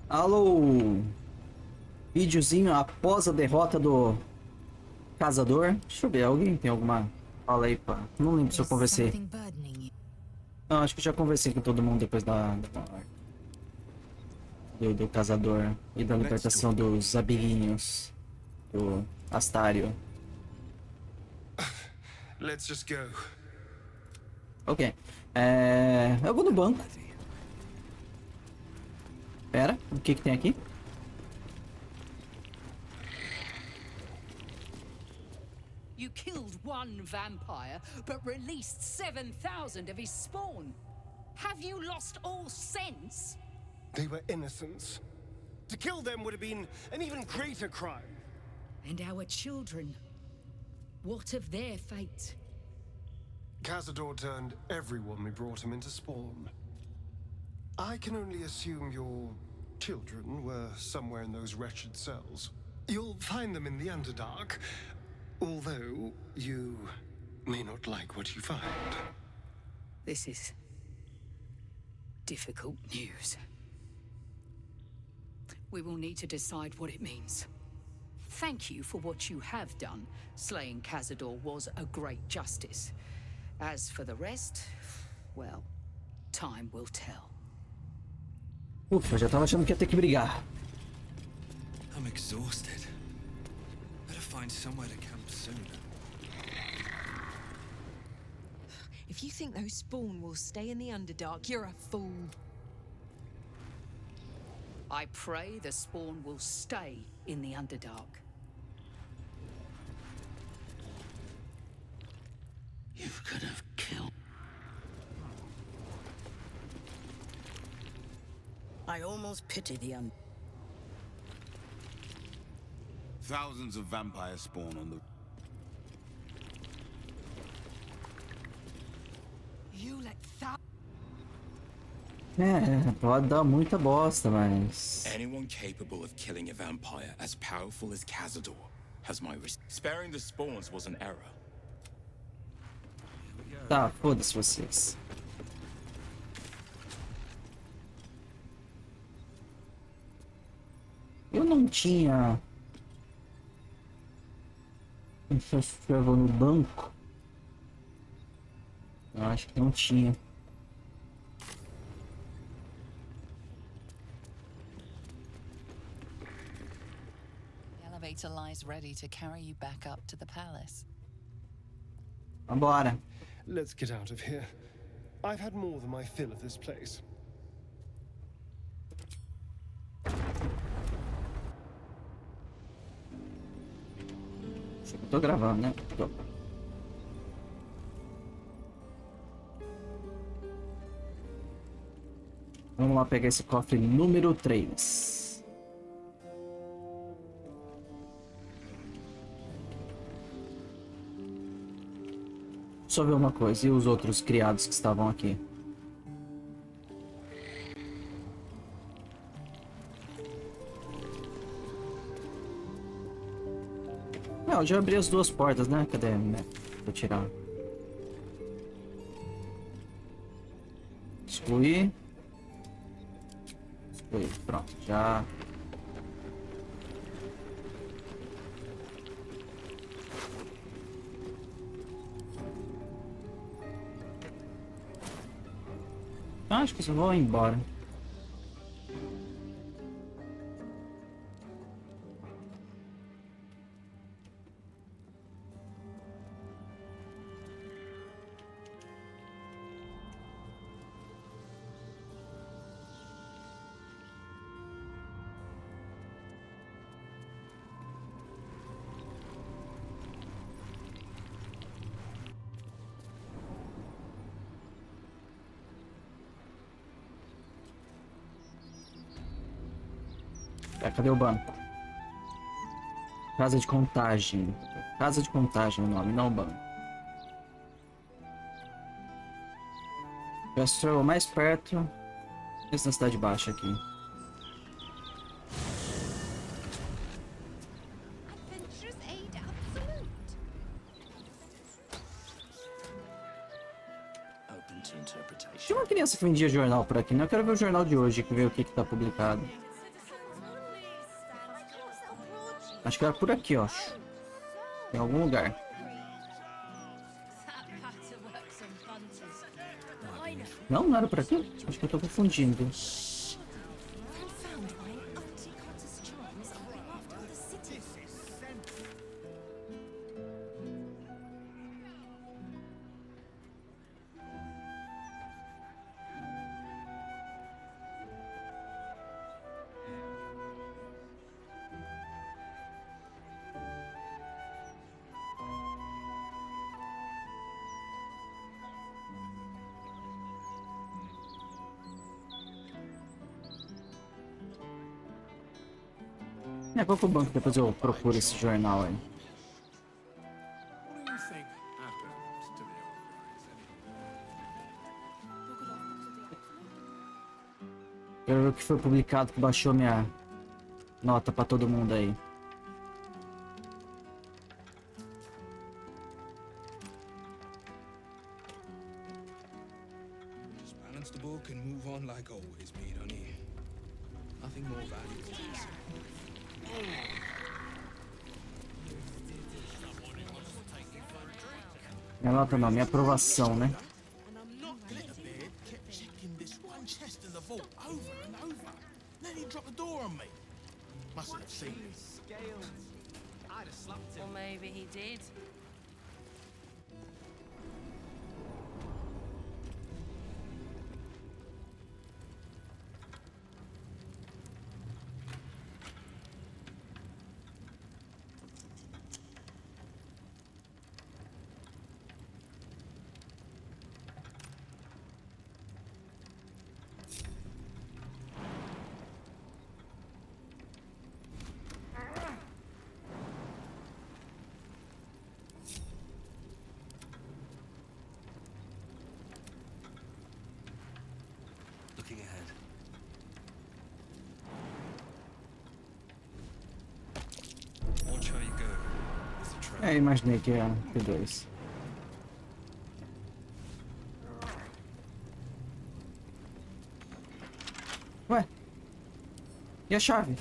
Alô! Videozinho após a derrota do Caçador. Deixa eu ver, alguém tem alguma... Fala aí, pá. Não lembro se eu conversei. Não, acho que já conversei com todo mundo depois do Caçador e da libertação dos amiguinhos do Astário. Let's just go. Ok. Eu vou no banco. Pera, o que que tem aqui? You killed one vampire, but released 7,000 of his spawn. Have you lost all sense? They were innocents. To kill them would have been an even greater crime. And our children? What of their fate? Cazador turned everyone we brought him into spawn. I can only assume your children were somewhere in those wretched cells. You'll find them in the Underdark, although you may not like what you find. This is difficult news. We will need to decide what it means. Thank you for what you have done. Slaying Cazador was a great justice. As for the rest, well, time will tell. Ufa, já tava achando que ia ter que brigar. I'm exhausted. Better find somewhere to camp soon. If you think those spawn will stay in the Underdark, you're a fool. I pray the spawn will stay in the Underdark. You could have killed. I almost pity the Thousands of vampires spawn on the... You let Pode dar muita bosta, mas... Anyone capable of killing a vampire as powerful as Cazador has my respect. Sparing the spawns was an error. Tá, foda-se vocês. Eu não tinha... um fast travel no banco? Eu acho que não tinha. The elevator lies ready to carry you back up to the palace. Vambora. Let's get out of here. I've had more than my fill of this place. Tô gravando, né? Tô. Vamos lá pegar esse cofre número 3. Só ver uma coisa, e os outros criados que estavam aqui? Eu já abri as duas portas, né? Cadê? Vou tirar. Excluir. Excluir. Pronto, já. Acho que só vou embora. Cadê o banco? Casa de contagem. Casa de contagem é o nome, não o banco. Fast travel mais perto. Esse na cidade baixa aqui. Tinha uma criança que vendia jornal por aqui, né? Eu quero ver o jornal de hoje, ver o que tá publicado. Acho que era por aqui, ó. Em algum lugar. Não, não era por aqui? Acho que eu tô confundindo. É, qual que é o banco? Depois eu procuro esse jornal aí. Quero ver o que foi publicado que baixou minha nota pra todo mundo aí. Just balance the book and move on like always, mate, honey. Nothing more valuable than this. Minha nota não, minha aprovação, né? Or maybe he did. Looking ahead. Watch how you go. There's a trap. É, imaginei que era P2. Ué? E a chave?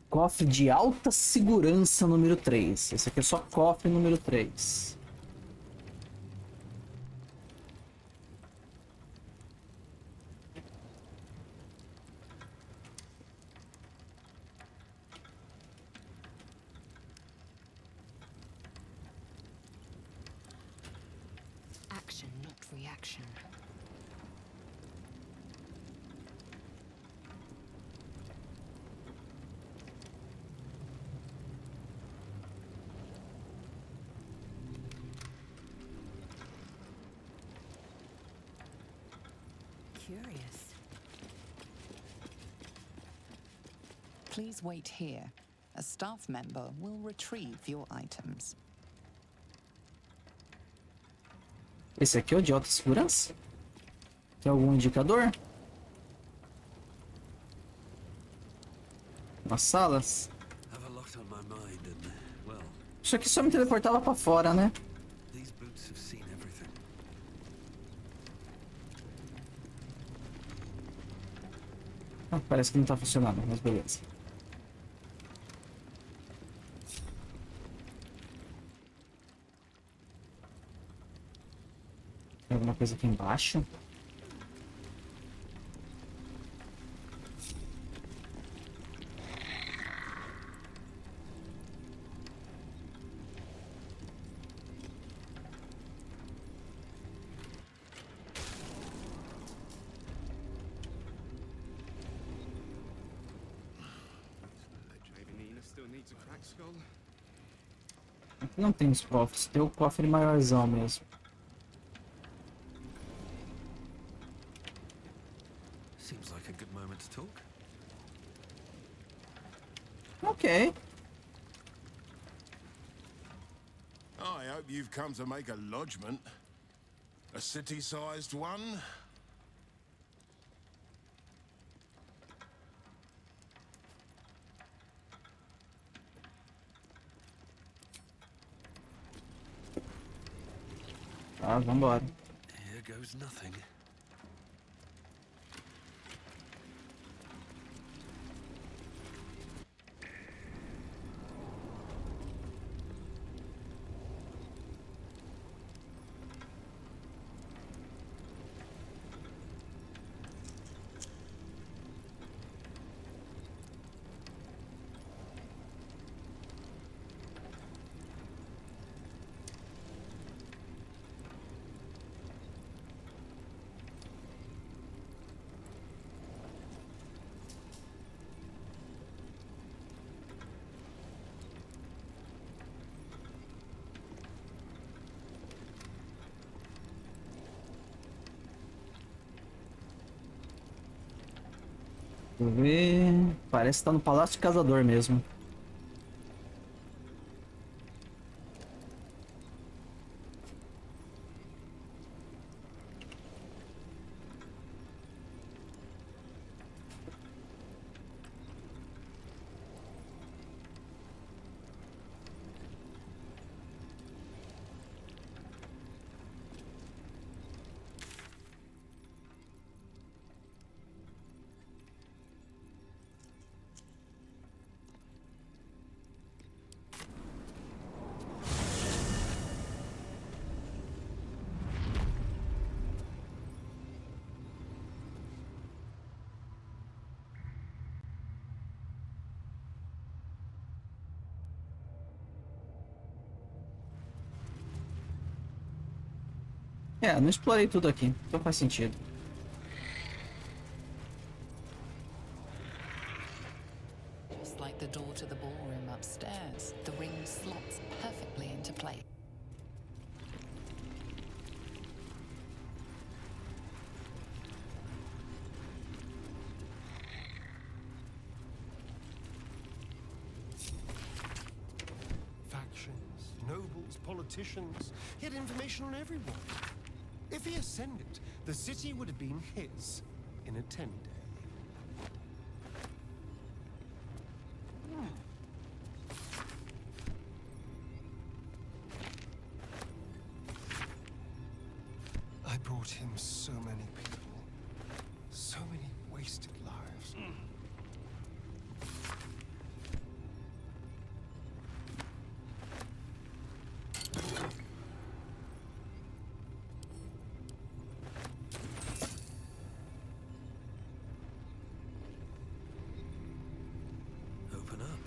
Cofre de alta segurança número 3. Esse aqui é só cofre número 3. Action, not reaction. Curious. Please wait here. A staff member will retrieve your items. Esse aqui é o de alta segurança? Tem algum indicador? Nas salas? Have a lot on my mind and, well, Isso aqui só me teleportava pra fora, né? these boots have seen everything. Ah, parece que não tá funcionando, mas beleza. Tem alguma coisa aqui embaixo? Aqui não tem os cofres, tem o cofre maiorzão mesmo. Seems like a good moment to talk. Ok. I hope you've come to make a lodgment. A city-sized one? Tá, vambora. Here goes nothing. Deixa eu ver. Parece que tá no Palácio de Caçador mesmo. É, não explorei tudo aqui, então faz sentido. Just like the door to the ballroom upstairs, the ring slots perfectly into place. Factions, nobles, politicians. He had information on everyone. If he ascended, the city would have been his in a 10-day. I brought him so many people, so many wasted lives. Open up.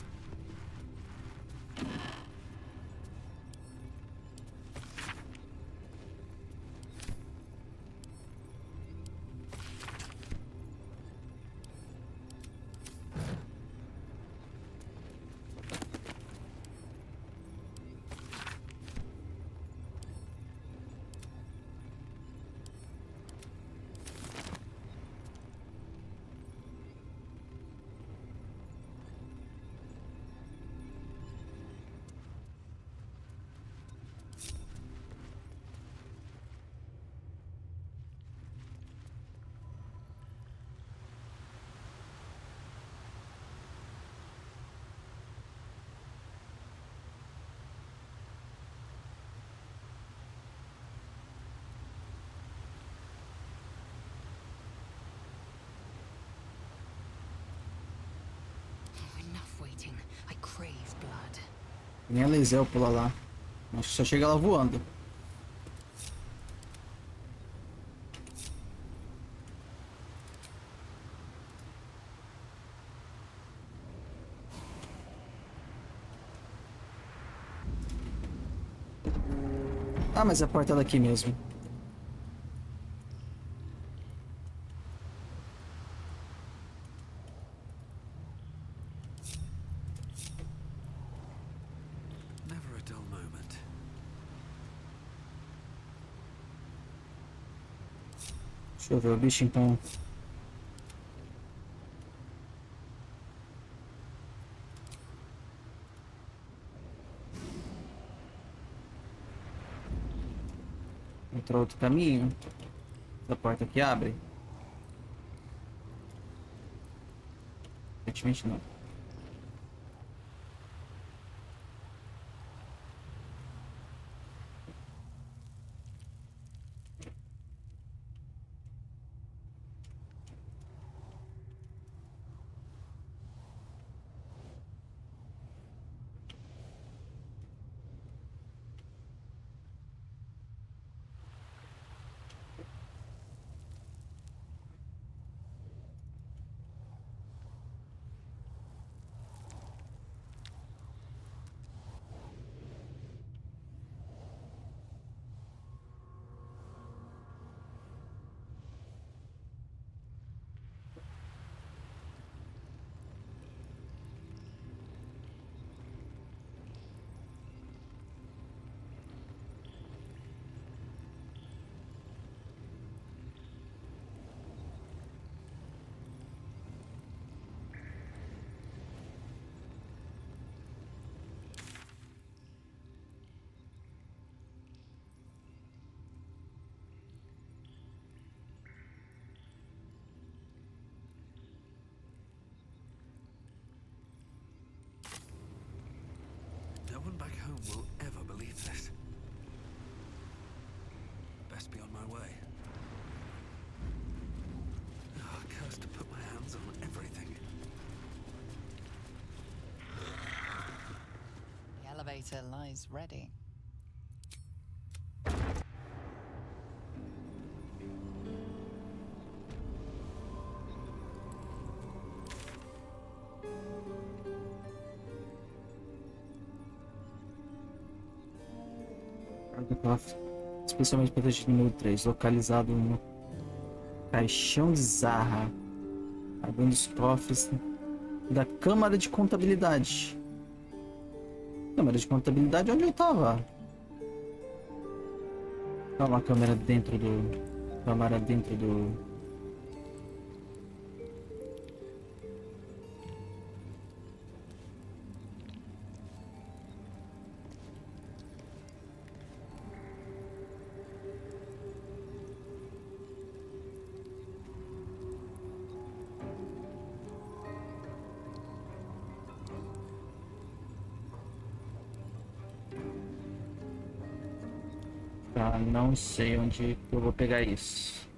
Enough waiting. I crave blood. Nem a Eliseu pula lá. Acho que só chega lá voando. Ah, mas é a porta daqui mesmo. Never a dull moment. Deixa eu ver o bicho então. Entrou outro caminho. Essa porta aqui abre. Aparentemente não. No one back home will ever believe this. Best be on my way. Oh, cursed to put my hands on everything. The elevator lies ready. Especialmente protegido número 3, localizado no caixão de Zarra, abrindo os cofres da Câmara de Contabilidade. Câmara de Contabilidade onde eu tava? Tá uma câmera dentro do... Câmara dentro do... Tá, não sei onde eu vou pegar isso.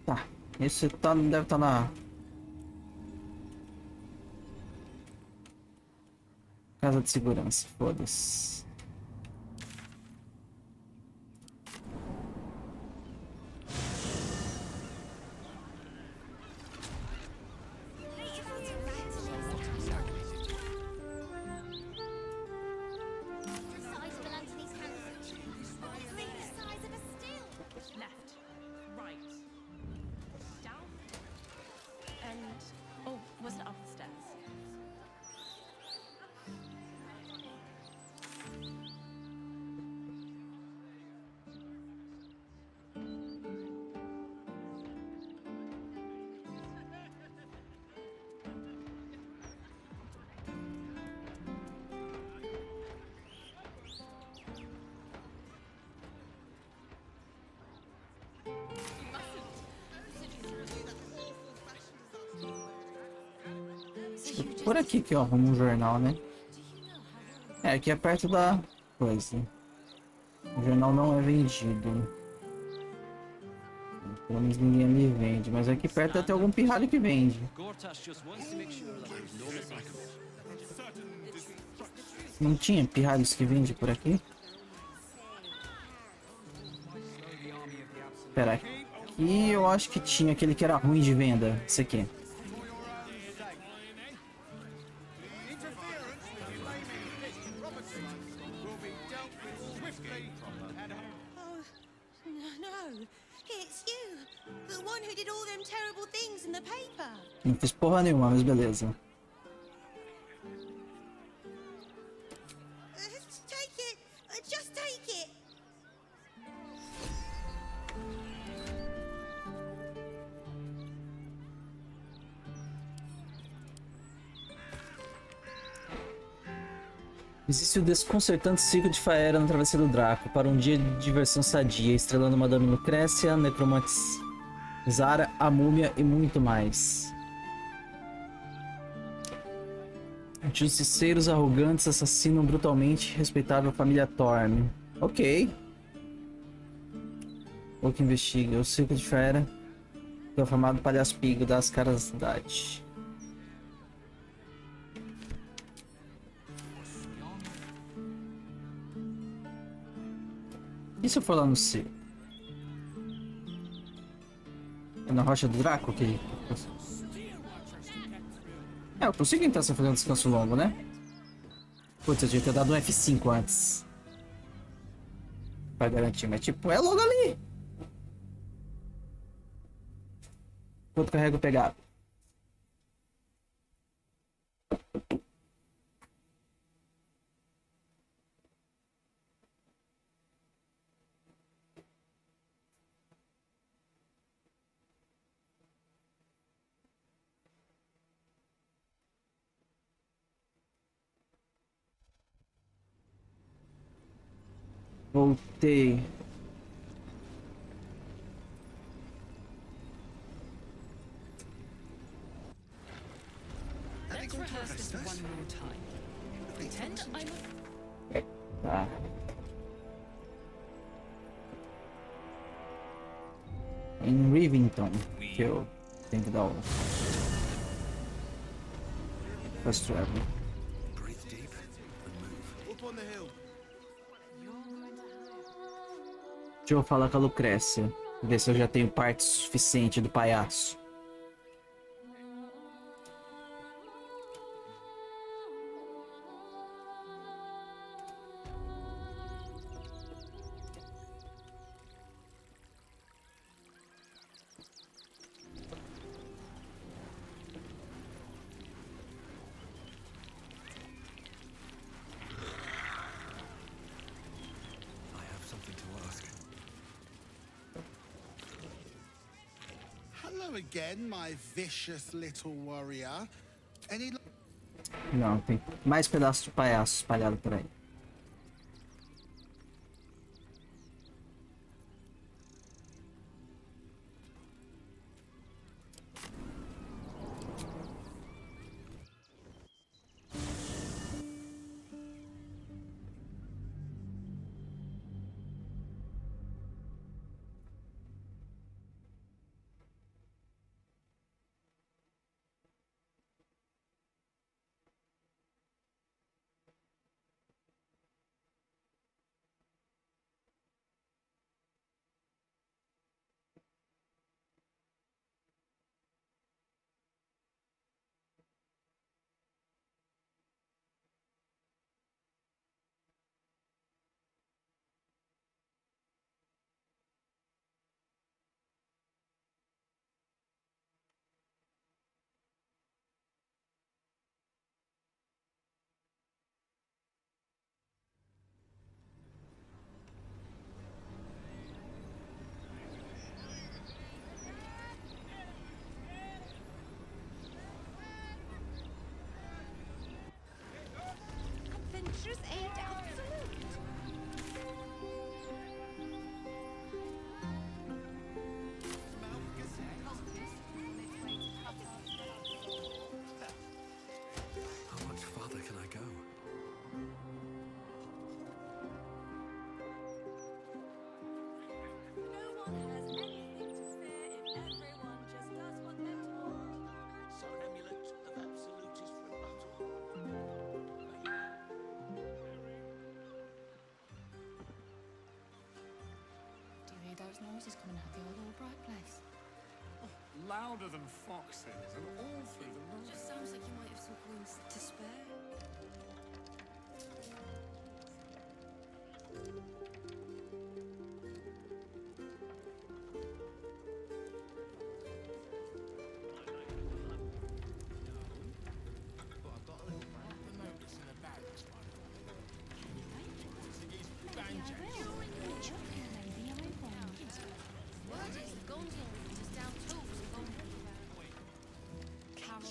Tá, esse tá, deve estar na casa de segurança, foda-se. Por aqui que eu arrumo um jornal, né? É, aqui é perto da coisa. O jornal não é vendido. Pelo menos ninguém me vende, mas aqui perto deve ter algum pirralho que vende. Não tinha pirralhos que vende por aqui? Pera, aqui eu acho que tinha aquele que era ruim de venda. Esse aqui. No, it's you, the one who did all them terrible things in the paper. Não fiz porra nenhuma, mas beleza. Take it, just take it. Existe o desconcertante ciclo de Faera na Travessia do Draco para um dia de diversão sadia, estrelando Madame Lucrécia, Necromantes Zara, a Múmia e muito mais. Justiceiros arrogantes assassinam brutalmente respeitável família Thorne. Ok. O que investiga o ciclo de Faera, o afamado palhaço pigo das caras da cidade. E se eu for lá no C? É na Rocha do Draco que... É, eu consigo entrar se eu fazer um descanso longo, né? Putz, eu devia ter dado um F5 antes. Pra garantir, mas tipo, é logo ali! Quanto carrego pegado? Voltei. Let's rehearse this one more time. Pretend I'm Tá. Em Rivington, que eu tenho que dar o Fast Travel. Deixa eu falar com a Lucrécia. Ver se eu já tenho parte suficiente do palhaço. Again, my vicious little warrior. Any... Não, tem mais pedaços de palhaço espalhado por aí. noises coming out the old Albright place? Louder than foxes and all through the night. Just sounds like you might have some coins to spare.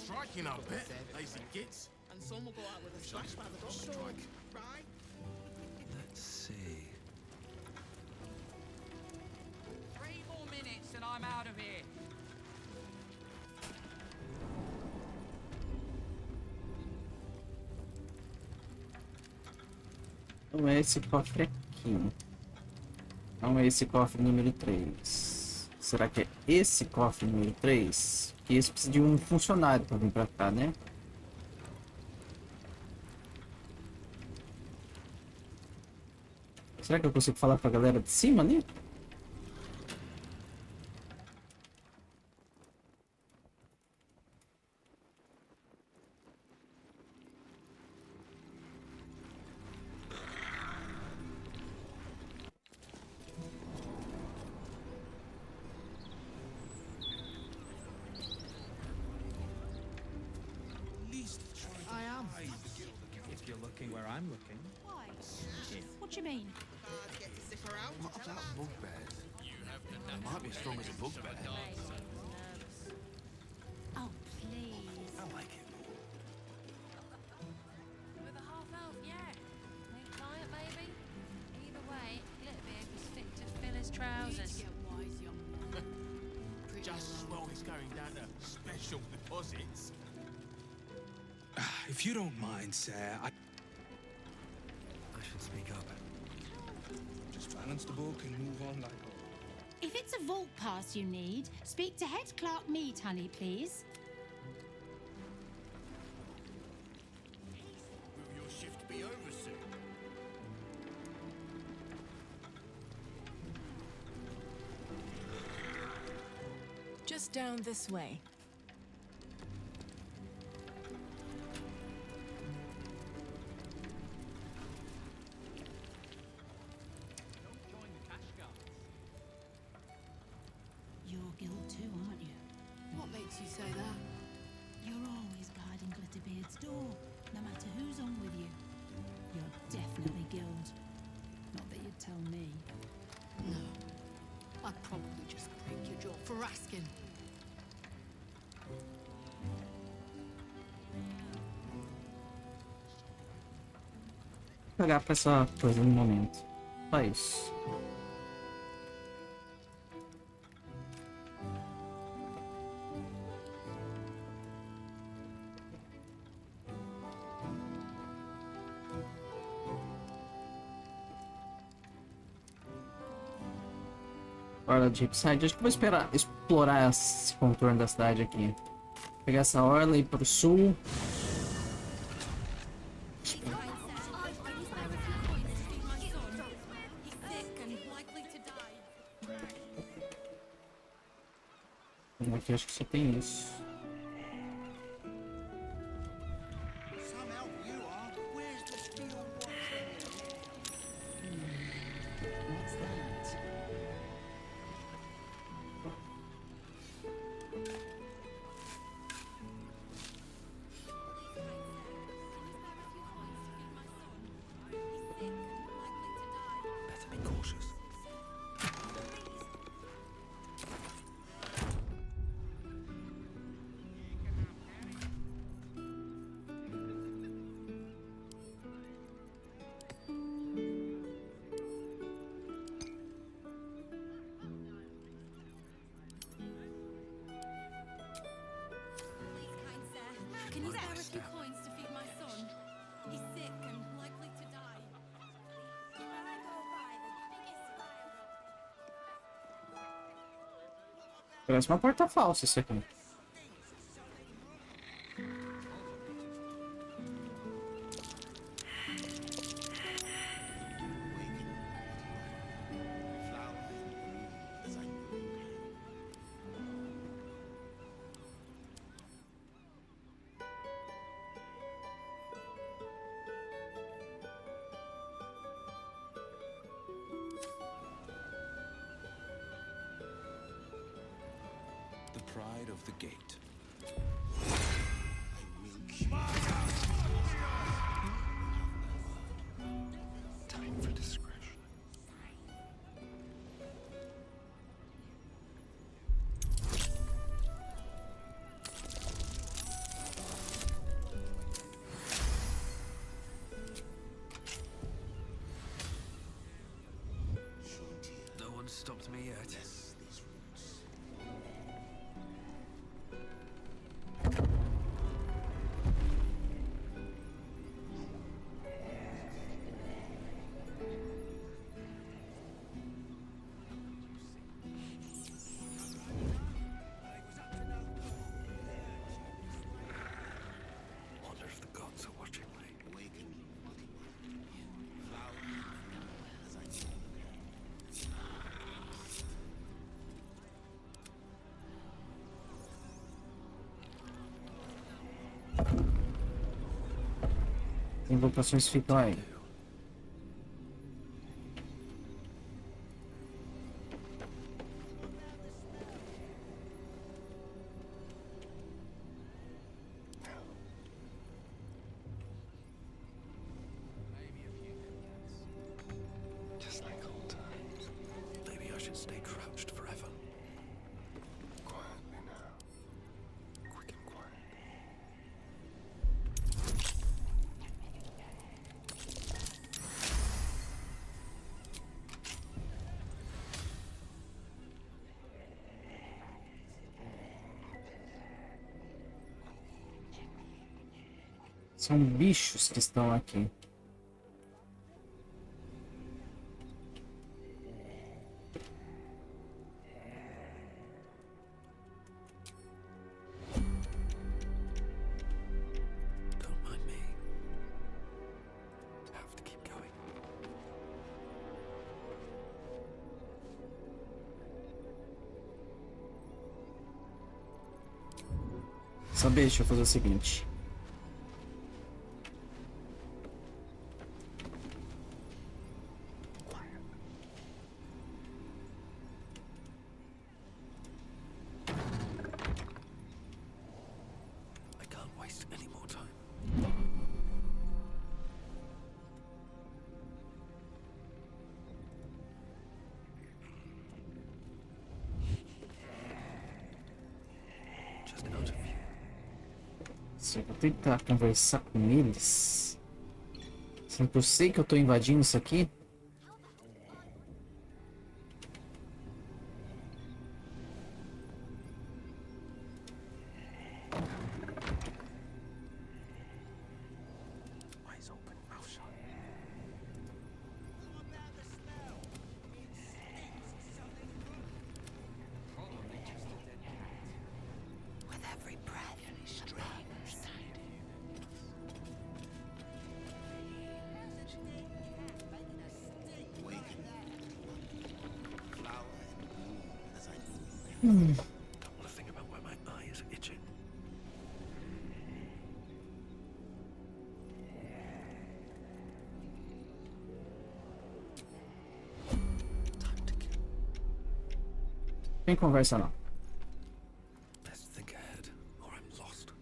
Striking up, bet, lazy gits. And some will go out with a splash by the door. Right? Let's see. 3 more minutes and I'm out of here. Não é esse cofre aqui. Não é esse cofre número 3. Será que é esse cofre número 3? Porque esse precisa de um funcionário para vir pra cá, né? Será que eu consigo falar com a galera de cima ali? If you're looking where I'm looking. Why? What do you mean? What about bugbears? They might be as strong as a bugbear. Oh, please. I like it. With a half elf, yeah. New client, maybe? Either way, Glitterbeard was fit to fill his trousers. Just as well he's going down to special deposits. If you don't mind, sir, I should speak up. Just balance the book and move on like If it's a vault pass you need, speak to Head Clerk Mead, honey, please. Will your shift be over soon? Just down this way. You're guild too, aren't you? What makes you say that? You're always guarding Glitterbeard's door, no matter who's on with you. You're definitely guild. Not that you'd tell me. No. I'd probably just break your jaw for asking. Vou pagar pra essa coisa no momento. Só isso. Orla de Hipside. Acho que vou esperar explorar esse contorno da cidade aqui. Pegar essa orla e ir pro sul. Aqui acho que só tem isso. Some help you are. Where's the steel watch? What's that? better be cautious. Can you spare a few coins to feed my son? He's sick and likely to die. Parece uma porta falsa isso aqui. There's a side of the gate. Time for discretion. No one stopped me yet. Wonder if the gods are watching me. Invocações ficam aí. Just like old times. Maybe I should stay crouched forever. Quietly now. Quick and quiet. São bichos que estão aqui. Don't mind me. Have to keep going. Saber, deixa eu fazer o seguinte. I can't waste any more time. Just out of view. Se eu vou tentar conversar com eles. Será que eu sei que eu tô invadindo isso aqui? Eyes open, mouth shut. With every breath, a purpose. Don't want to think about where my eye is itching. Time to kill. Tem conversa não. Best think ahead, or I'm lost.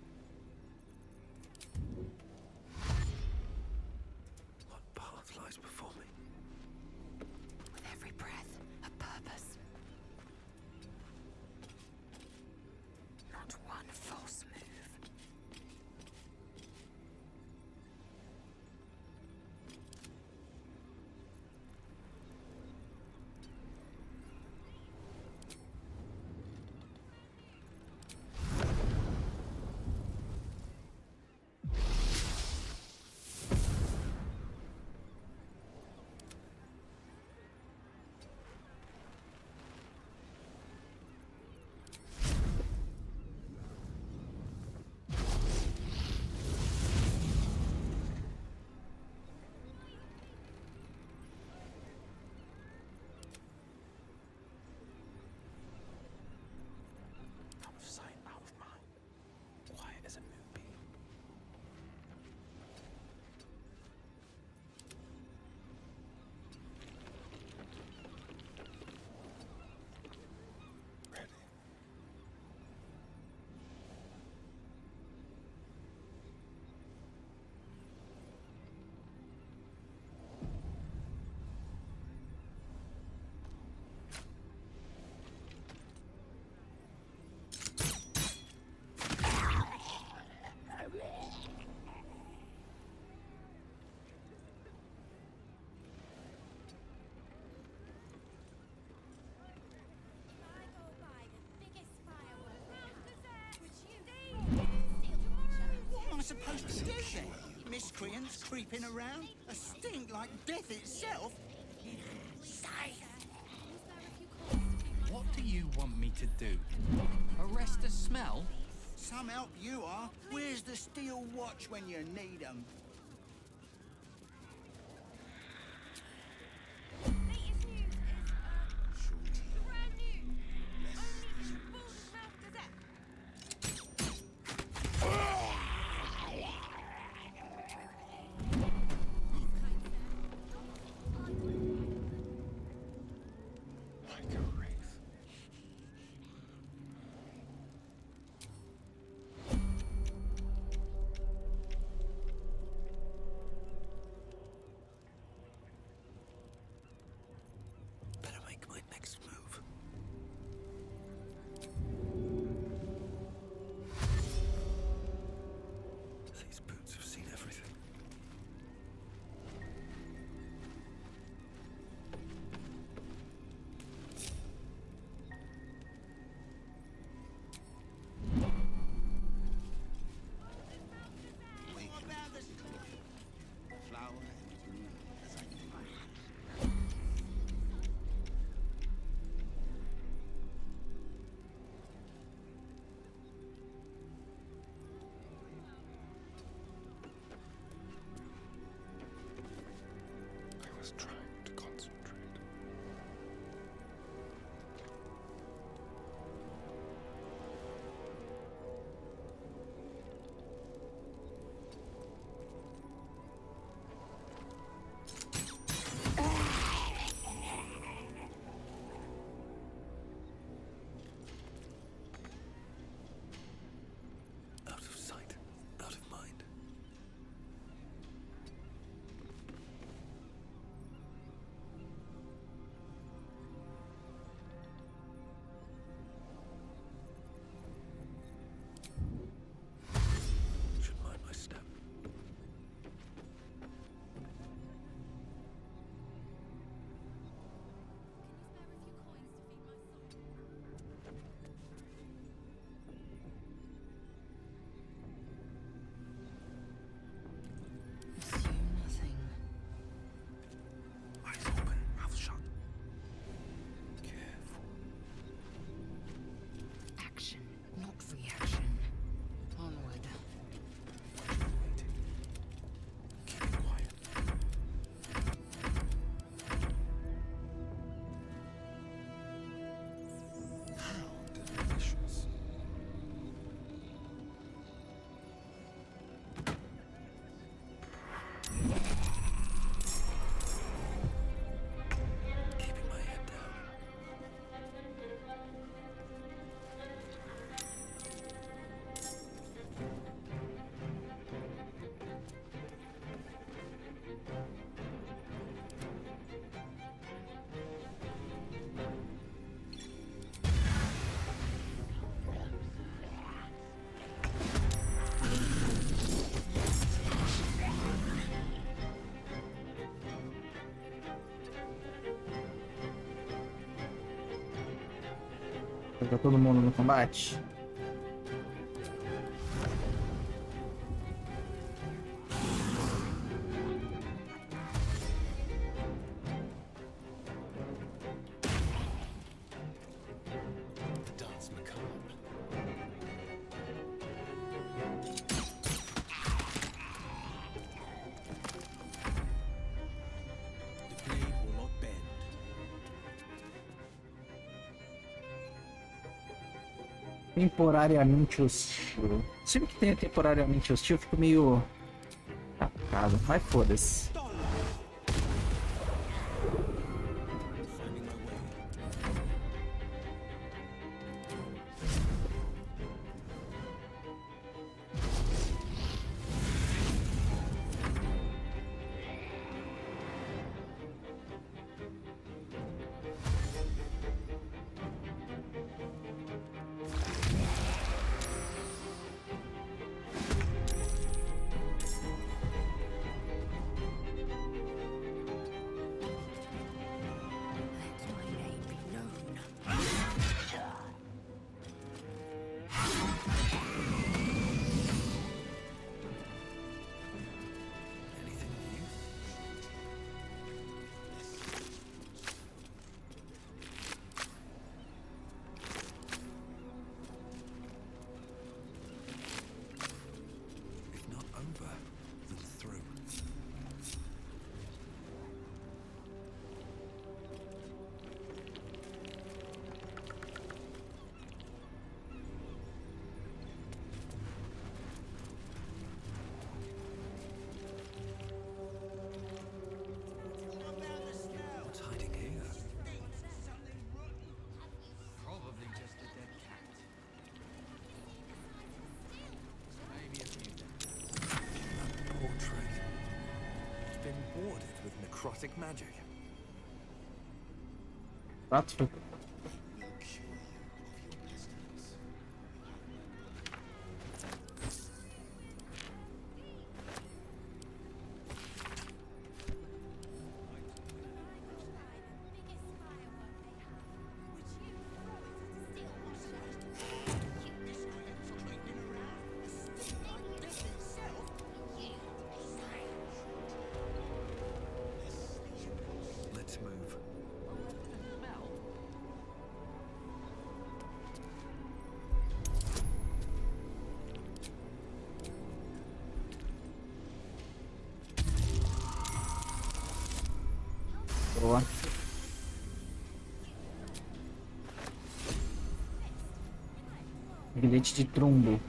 What path lies before me? With every breath, a purpose. Not one false move. supposed to do then? Miscreants creeping around? A stink like death itself? What do you want me to do? Arrest the smell? Some help you are. Where's the steel watch when you need 'em? I was trying to concentrate. Out of sight, out of mind. Should mind my step. Assume nothing. Eyes open, mouth shut. Careful. Action, not reaction. Onward. Waiting. Keep it quiet. Delicious. Keeping my head down. Tá todo mundo no combate? Dance macabre. The blade will not bend. Temporariamente hostil. Sempre que tem temporariamente hostil, eu fico meio capado. Mas foda-se. Finding my way. necrotic magic. Quatro. Let's move. Boa. Bilhete de trumbo.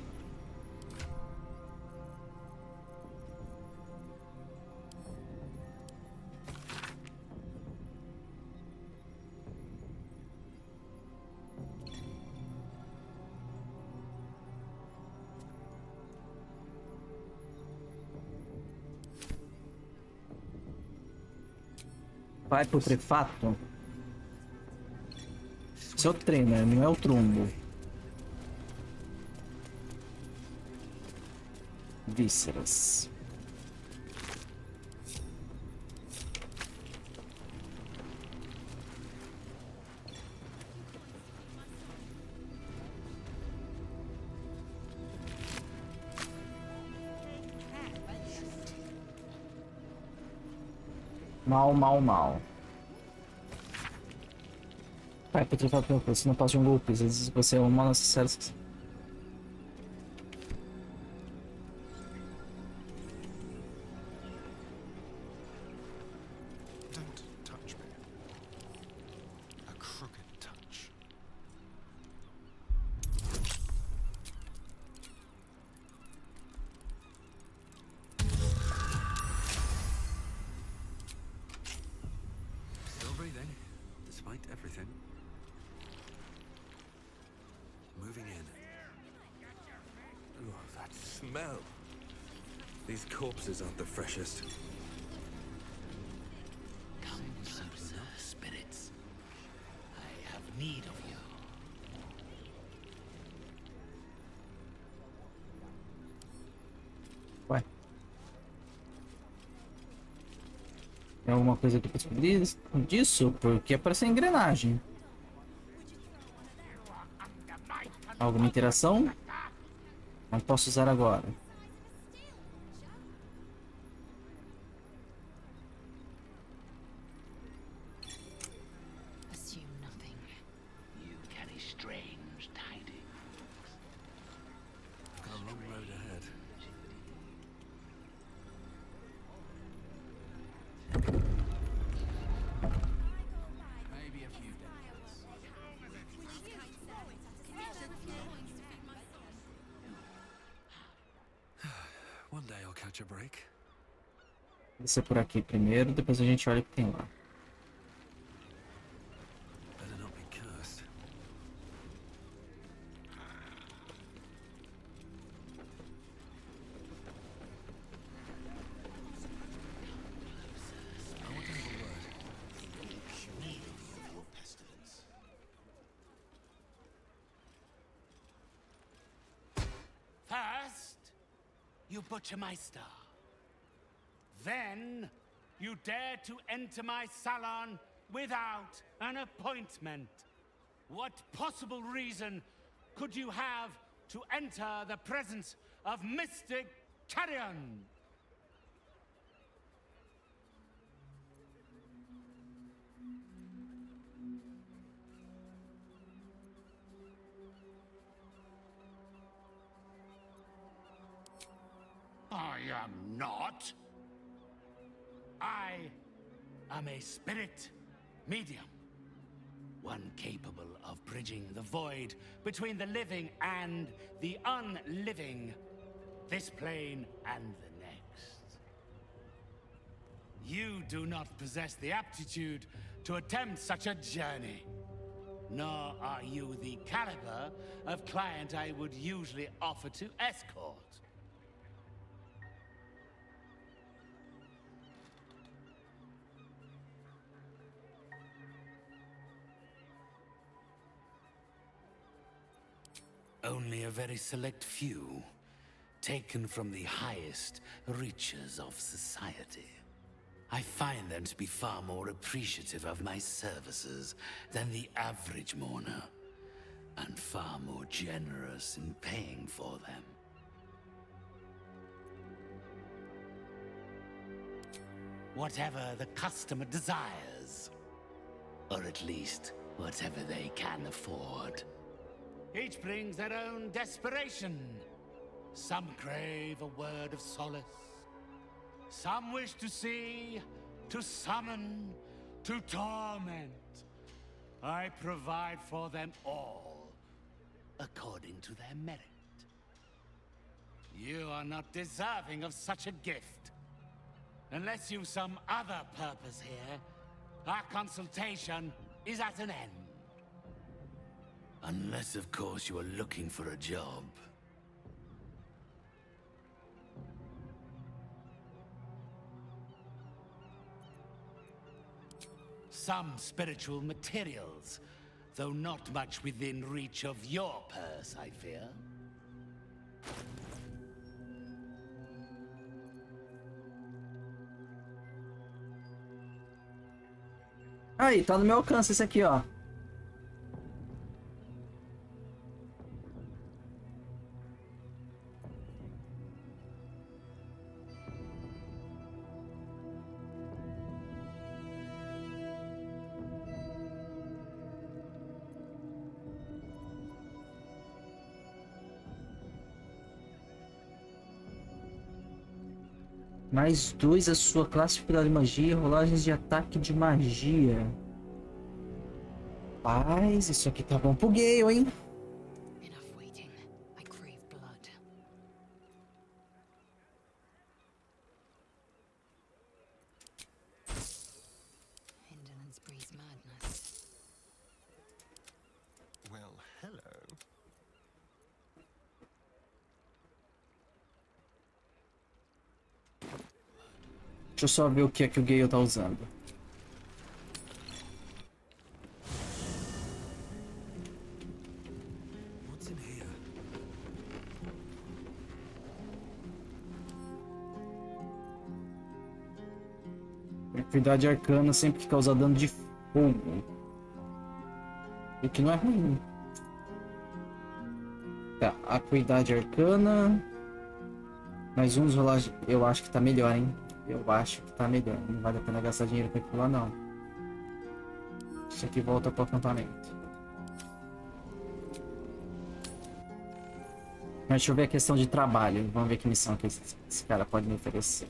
Vai pro prefato. Esse é o trainer, não é o trumbo. Vísceras. Mal. Vai pro prefato, você não passa de um golpe. Às vezes você é um mal necessário. Don't touch me. A crooked touch. Still breathing, despite everything. Moving in. Oh, that smell. These corpses aren't the freshest. Come closer, spirits. I have need of you. Vai. Tem alguma coisa aqui pra descobrir disso? Porque é para essa engrenagem. Alguma interação? Não posso usar agora. Assume nothing. You carry strange tidings. Got a long road ahead. Maybe a few decades. One day I'll catch a break. Descer por aqui primeiro, depois a gente olha o que tem lá. Better not be cursed. I want to have a word. First, you butcher my star. Then, you dare to enter my salon without an appointment. What possible reason could you have to enter the presence of Mystic Carrion? I am not. I am a spirit medium. One capable of bridging the void between the living and the unliving, this plane and the next. You do not possess the aptitude to attempt such a journey. Nor are you the caliber of client I would usually offer to escort. only a very select few, taken from the highest reaches of society. I find them to be far more appreciative of my services than the average mourner, and far more generous in paying for them. Whatever the customer desires, or at least whatever they can afford. Each brings their own desperation. Some crave a word of solace. Some wish to see, to summon, to torment. I provide for them all, according to their merit. You are not deserving of such a gift. Unless you've some other purpose here, our consultation is at an end. Unless, of course, you are looking for a job. Some spiritual materials, though not much within reach of your purse, I fear. Aí, tá no meu alcance esse aqui, ó. Mais 2 a sua classe de magia e rolagens de ataque de magia. Paz, isso aqui tá bom pro Gale, hein? Enough waiting. I crave blood. Indolence breeds madness. Well, hello. Deixa eu só ver o que é que o Gale tá usando. What's in here? Acuidade arcana sempre que causar dano de fogo. O que não é ruim. Tá, acuidade arcana. Mais uns rolagens. Eu acho que tá melhor, hein? Eu acho que tá melhor. Não vale a pena gastar dinheiro com aquilo lá, não. Isso aqui volta pro acampamento. Mas deixa eu ver a questão de trabalho. Vamos ver que missão que esse cara pode me oferecer.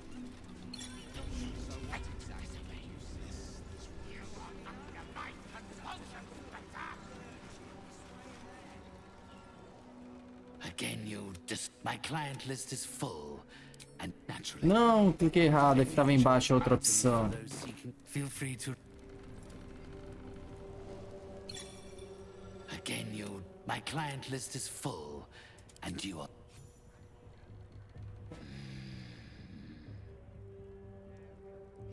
My client list is full, and naturally. Não, cliquei errado, é que tava embaixo a outra opção. Feel free to. Again, my client list is full, and you are.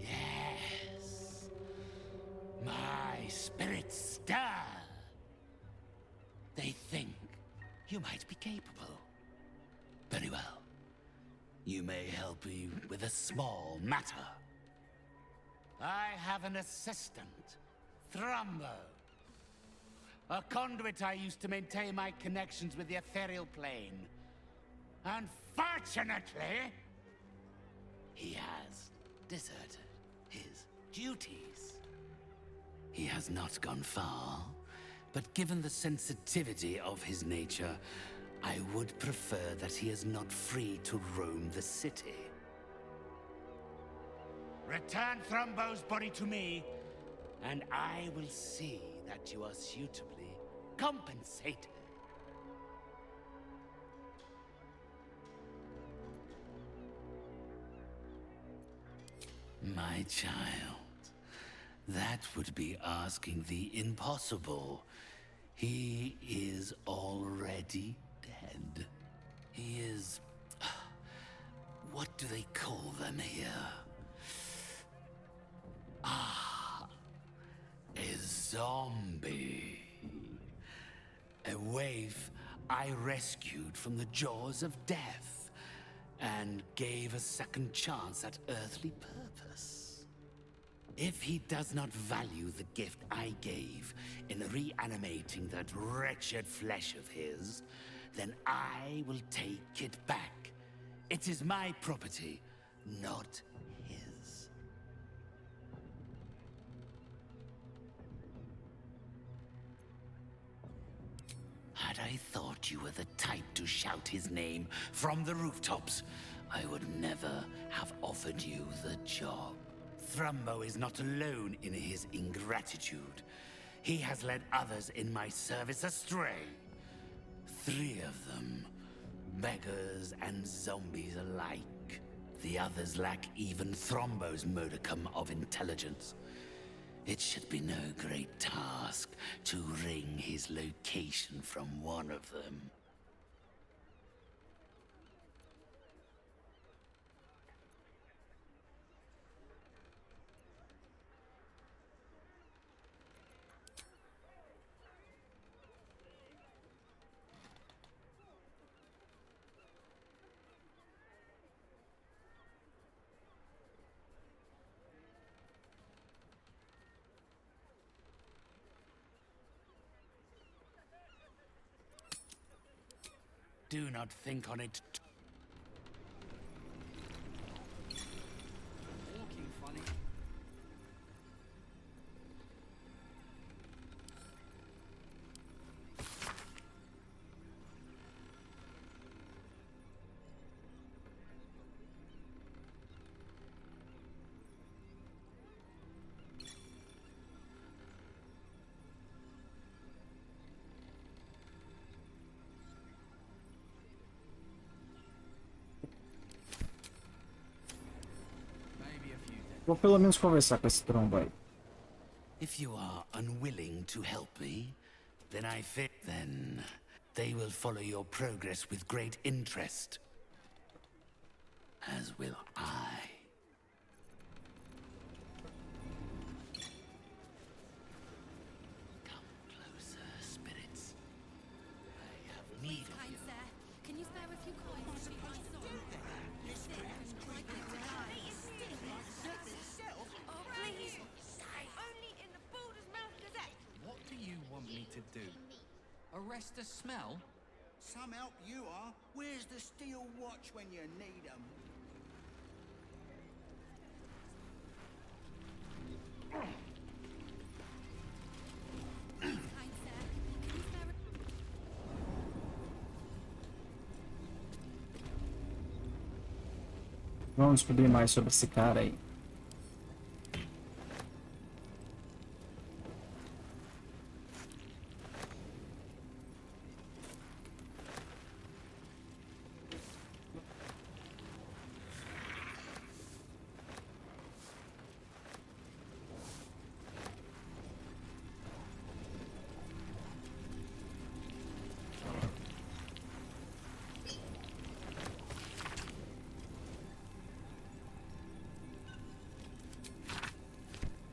Yes, my spirits stir. They think you might be capable. Very well. You may help me with a small matter. I have an assistant, Thrumbo. A conduit I used to maintain my connections with the ethereal plane. Unfortunately, he has deserted his duties. He has not gone far, but given the sensitivity of his nature, I would prefer that he is not free to roam the city. Return Thrumbo's body to me, and I will see that you are suitably compensated. My child, that would be asking the impossible. He is already dead. He is... what do they call them here? Ah, a zombie. A waif I rescued from the jaws of death and gave a second chance at earthly purpose. If he does not value the gift I gave in reanimating that wretched flesh of his, then I will take it back. It is my property, not his. Had I thought you were the type to shout his name from the rooftops, I would never have offered you the job. Thrumbo is not alone in his ingratitude. He has led others in my service astray. 3 of them, beggars and zombies alike. The others lack even Thrombo's modicum of intelligence. It should be no great task to wring his location from one of them. Do not think on it. Walking funny. Vou pelo menos conversar com esse trombo aí. If you are unwilling to help me, then I fear then they will follow your progress with great interest. As will I. Come closer, spirits. I have need of you. Can you spare a few coins? Oh, please. Only in the Balder's Mouth Gazette. What do you want me to do? Arrest a smell? Some help you are. Where's the steel watch when you need 'em? Kind sir, can you spare a... Vamos descobrir mais sobre esse cara aí.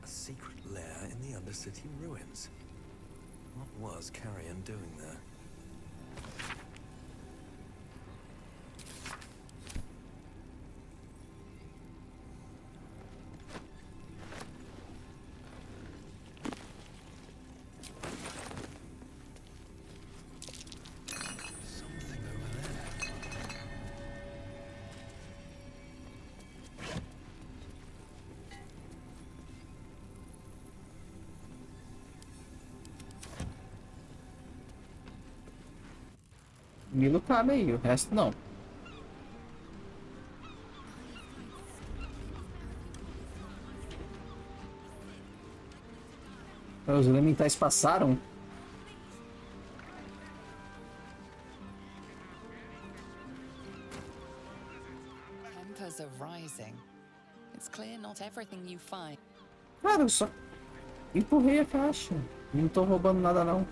Secret lair in the Undercity ruins. What was Carrion doing there? Something over there. Milo cabe aí, o resto não. Os elementais passaram. Tempers are rising. It's clear not everything you find. Cara, eu só empurrei a caixa. Não tô roubando nada não.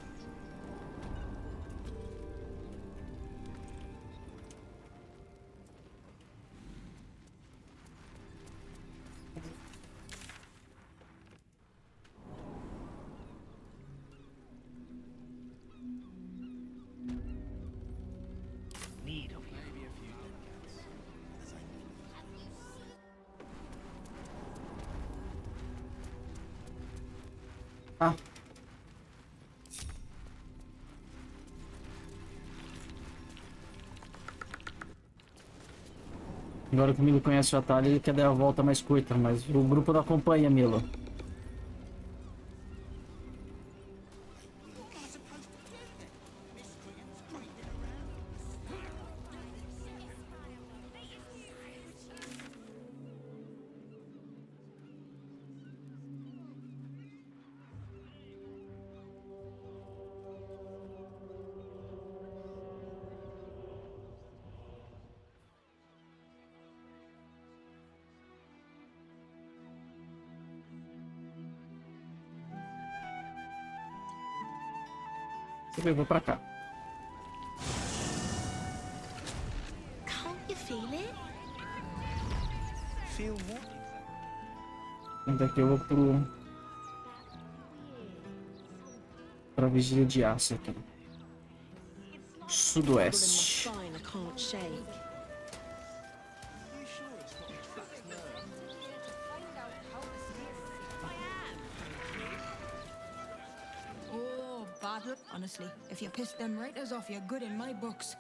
Ah. Agora que o Milo conhece o atalho, ele quer dar a volta mais curta, mas o grupo não acompanha, Milo. Eu vou pra cá. Can't you feel it? Feel what? Daqui eu vou pra vigília de aço aqui. Sudoeste. Oh, Baldur, honestly, if you piss them writers off, you're good in my books.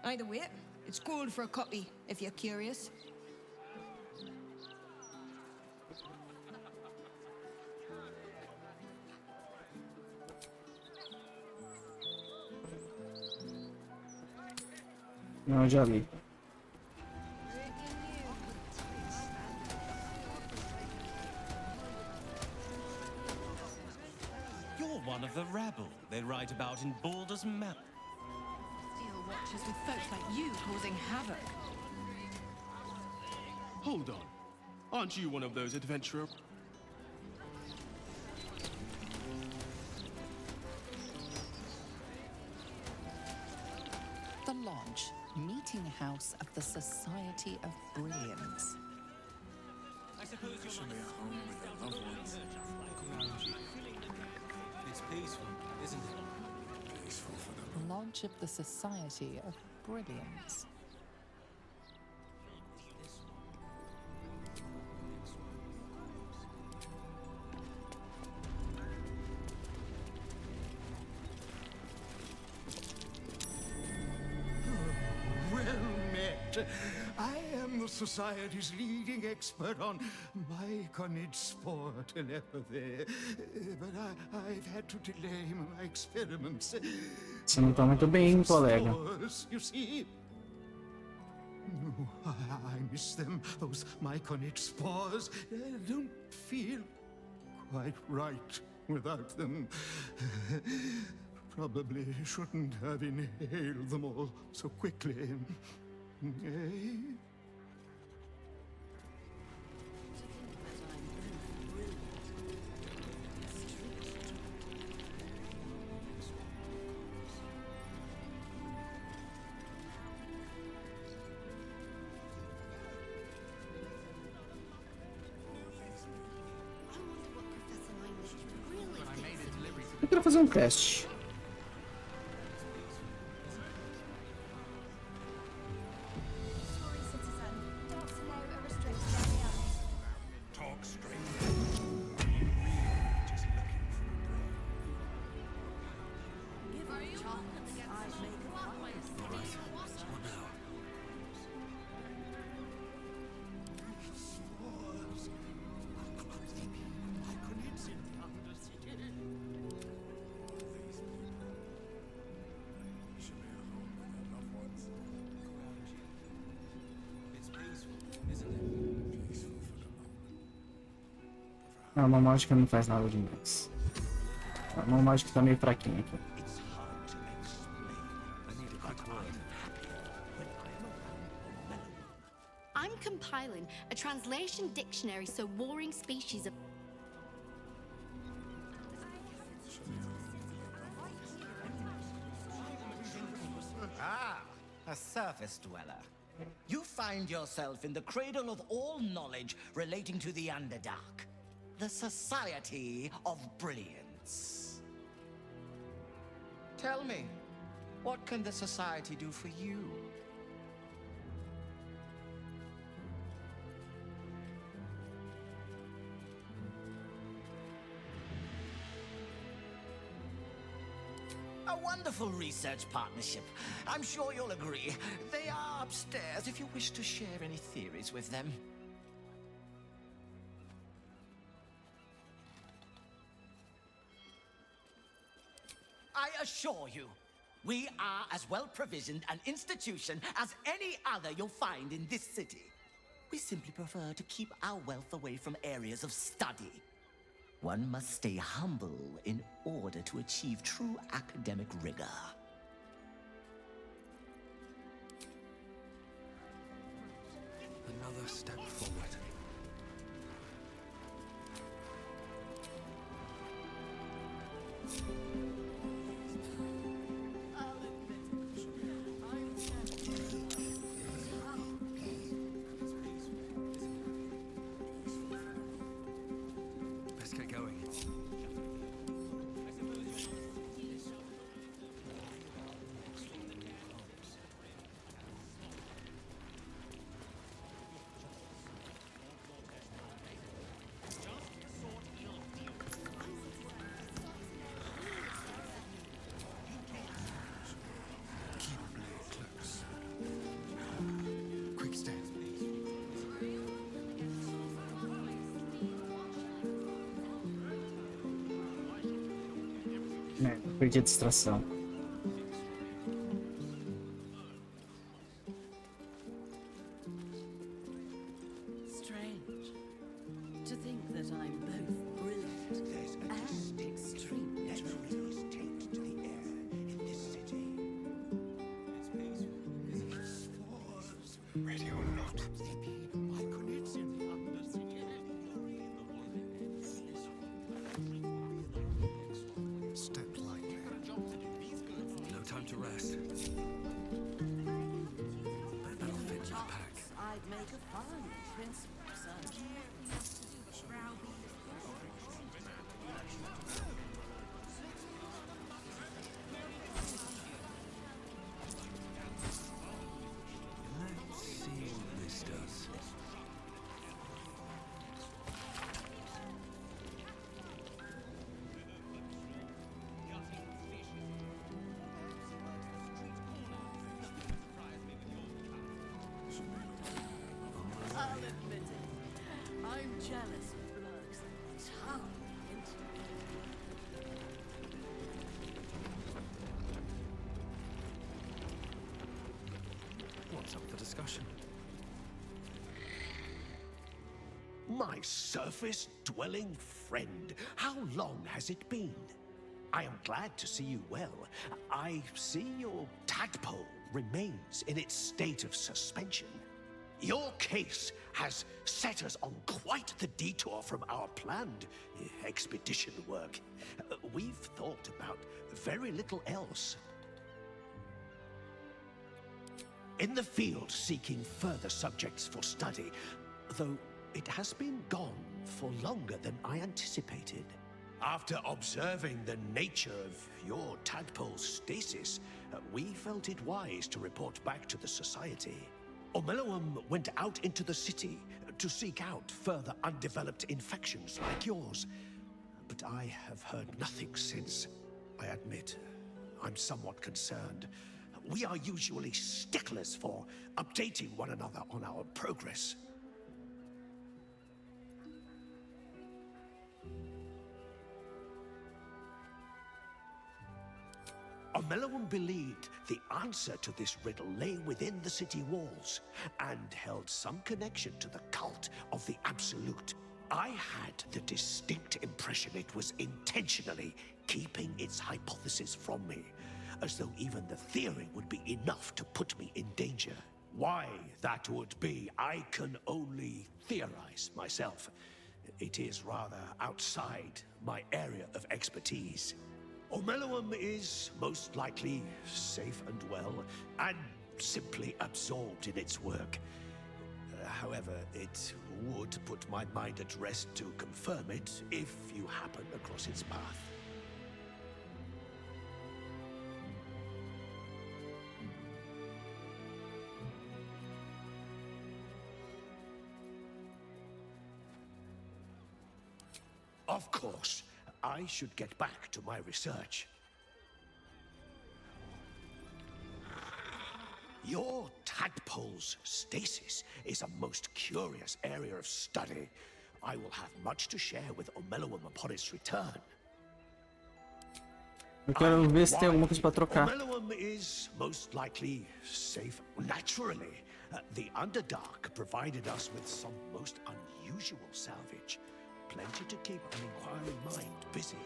Either way, it's gold for a copy, if you're curious. Não, já li. You're one of the rabble they write about in Baldur's map. Steal watches with folks like you causing havoc. Hold on. Aren't you one of those adventurers? The Lodge, meeting house of the Society of Brilliance. I suppose you're not a home with their loved ones. It's peaceful, isn't it? Peaceful for the Lodge of the Society of Brilliance. Well met. I am the Society's leading expert on myconid spore telepathy. But I've had to delay my experiments. Você não tá muito bem, colega. Spores, you see? No, I miss them. Those myconid spores don't feel quite right without them. Probably shouldn't have inhaled them all so quickly. Eh? Eu quero fazer um teste. Ah, uma mágica não faz nada demais. Uma mágica tá meio fraquinha aqui. I'm compiling a translation dictionary so warring species of... Ah, a surface dweller. You find yourself in the cradle of all knowledge relating to the Underdark. The Society of Brilliance. Tell me, what can the Society do for you? A wonderful research partnership. I'm sure you'll agree. They are upstairs if you wish to share any theories with them. I assure you, we are as well provisioned an institution as any other you'll find in this city. We simply prefer to keep our wealth away from areas of study. One must stay humble in order to achieve true academic rigor. Another step forward. Let's get going. Quick step. Perdi a distração. Strange to think that I'm both brilliant and extremely drunk. Take to the air in this city. Ready or not. Step lightly. No time to rest. That'll fit your pack. I'd make a fine principal son. Let's see what this does. I'll admit it. I'm jealous of blokes. Tongue into What's up for discussion? My surface-dwelling friend, how long has it been? I am glad to see you well. I see your tadpole remains in its state of suspension. Your case has set us on quite the detour from our planned expedition work. We've thought about very little else. In the field seeking further subjects for study, though it has been gone for longer than I anticipated. After observing the nature of your tadpole's stasis, we felt it wise to report back to the Society. Omeloum went out into the city to seek out further undeveloped infections like yours. But I have heard nothing since. I admit, I'm somewhat concerned. We are usually sticklers for updating one another on our progress. Omeloum believed the answer to this riddle lay within the city walls and held some connection to the cult of the Absolute. I had the distinct impression it was intentionally keeping its hypothesis from me, as though even the theory would be enough to put me in danger. Why that would be, I can only theorize myself. It is rather outside my area of expertise. Omeloum is most likely safe and well, and simply absorbed in its work. However, it would put my mind at rest to confirm it if you happen across its path. Of course, I should get back to my research. Your tadpole's stasis is a most curious area of study. I will have much to share with Omeluum upon its return. Eu quero ver se tem alguma coisa pra trocar. Omeluum is most likely safe. Naturally, the Underdark provided us with some most unusual salvage. Plenty to keep an inquiring mind busy.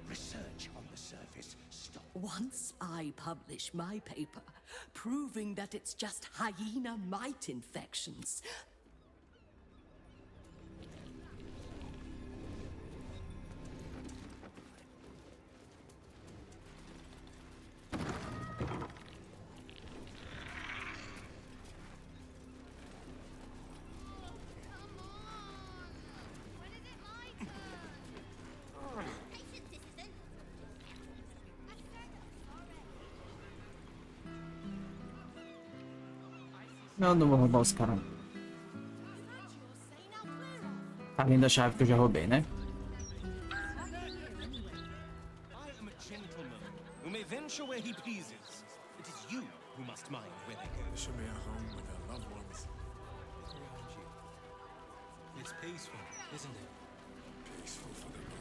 Research on the surface stopped. Once I publish my paper, proving that it's just hyena mite infections, Eu não vou roubar os caras. Além da chave que eu já roubei, né? I am a gentleman who may venture where he pleases. It is you who must mind where they go. Should be at home with their loved ones. It's peaceful, isn't it? Peaceful for the moment.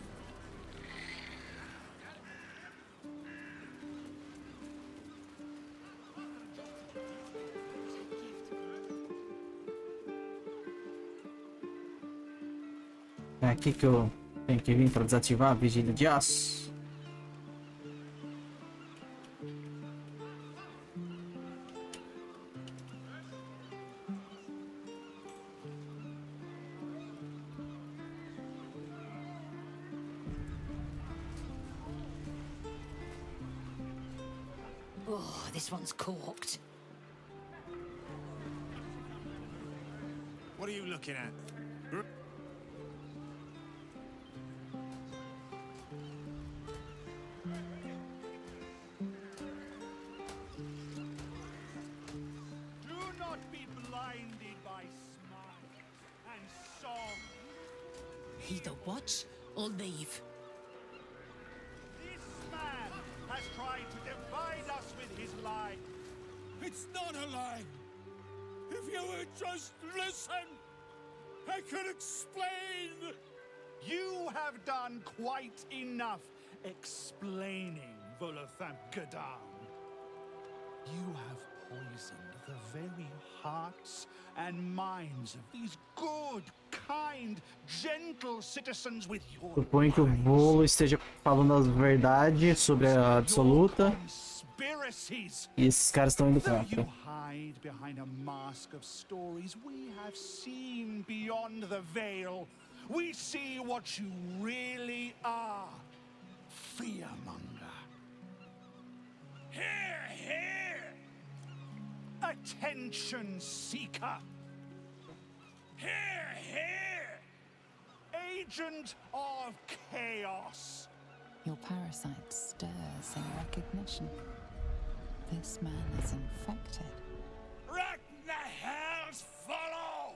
É aqui que eu tenho que vir para desativar a vigília de aço. oh, this one's corked. What are you looking at? Do not be blinded by smiles and song. Either watch or leave. This man has tried to divide us with his lie. It's not a lie. If you would just listen, I could explain. You have done quite enough explaining, Volothamp Gadam. You have poisoned the very hearts and minds of these good, kind, gentle citizens with your Suponho que o Volo esteja falando a verdade sobre a absoluta. conspiracies. E esses caras estão indo Though contra. you hide behind a mask of stories, we have seen beyond the veil. We see what you really are. Fearmonger. Here, here. Attention seeker. Here, here. Agent of chaos. Your parasite stirs in recognition. This man is infected. Ragnahells follow!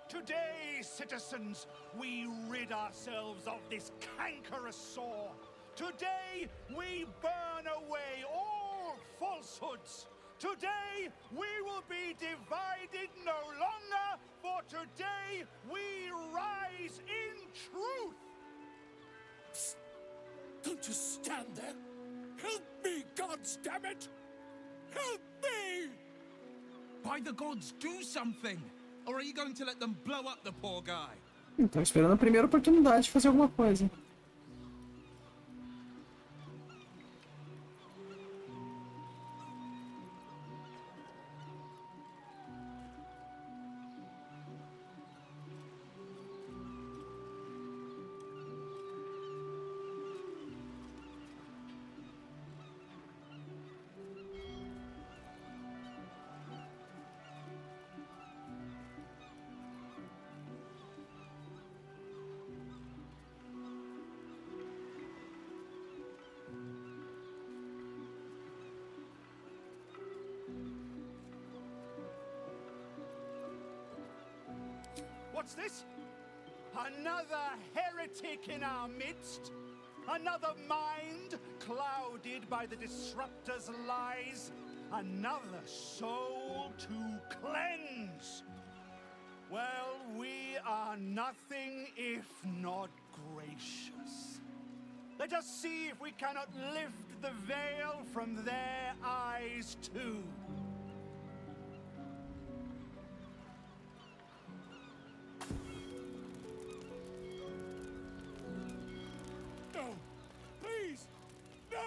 Today, citizens, we rid ourselves of this cankerous sore. Today, we burn away all falsehoods. Today, we will be divided no longer, for today, we rise in truth. Psst. Don't just stand there. Help me, gods damn it! Help me! By the gods, do something! Or are you going to let them blow up the poor guy? Tô esperando a primeira oportunidade de fazer alguma coisa. What's this? Another heretic in our midst? Another mind clouded by the disruptor's lies? Another soul to cleanse? Well, we are nothing if not gracious. Let us see if we cannot lift the veil from their eyes too. No! Please! No!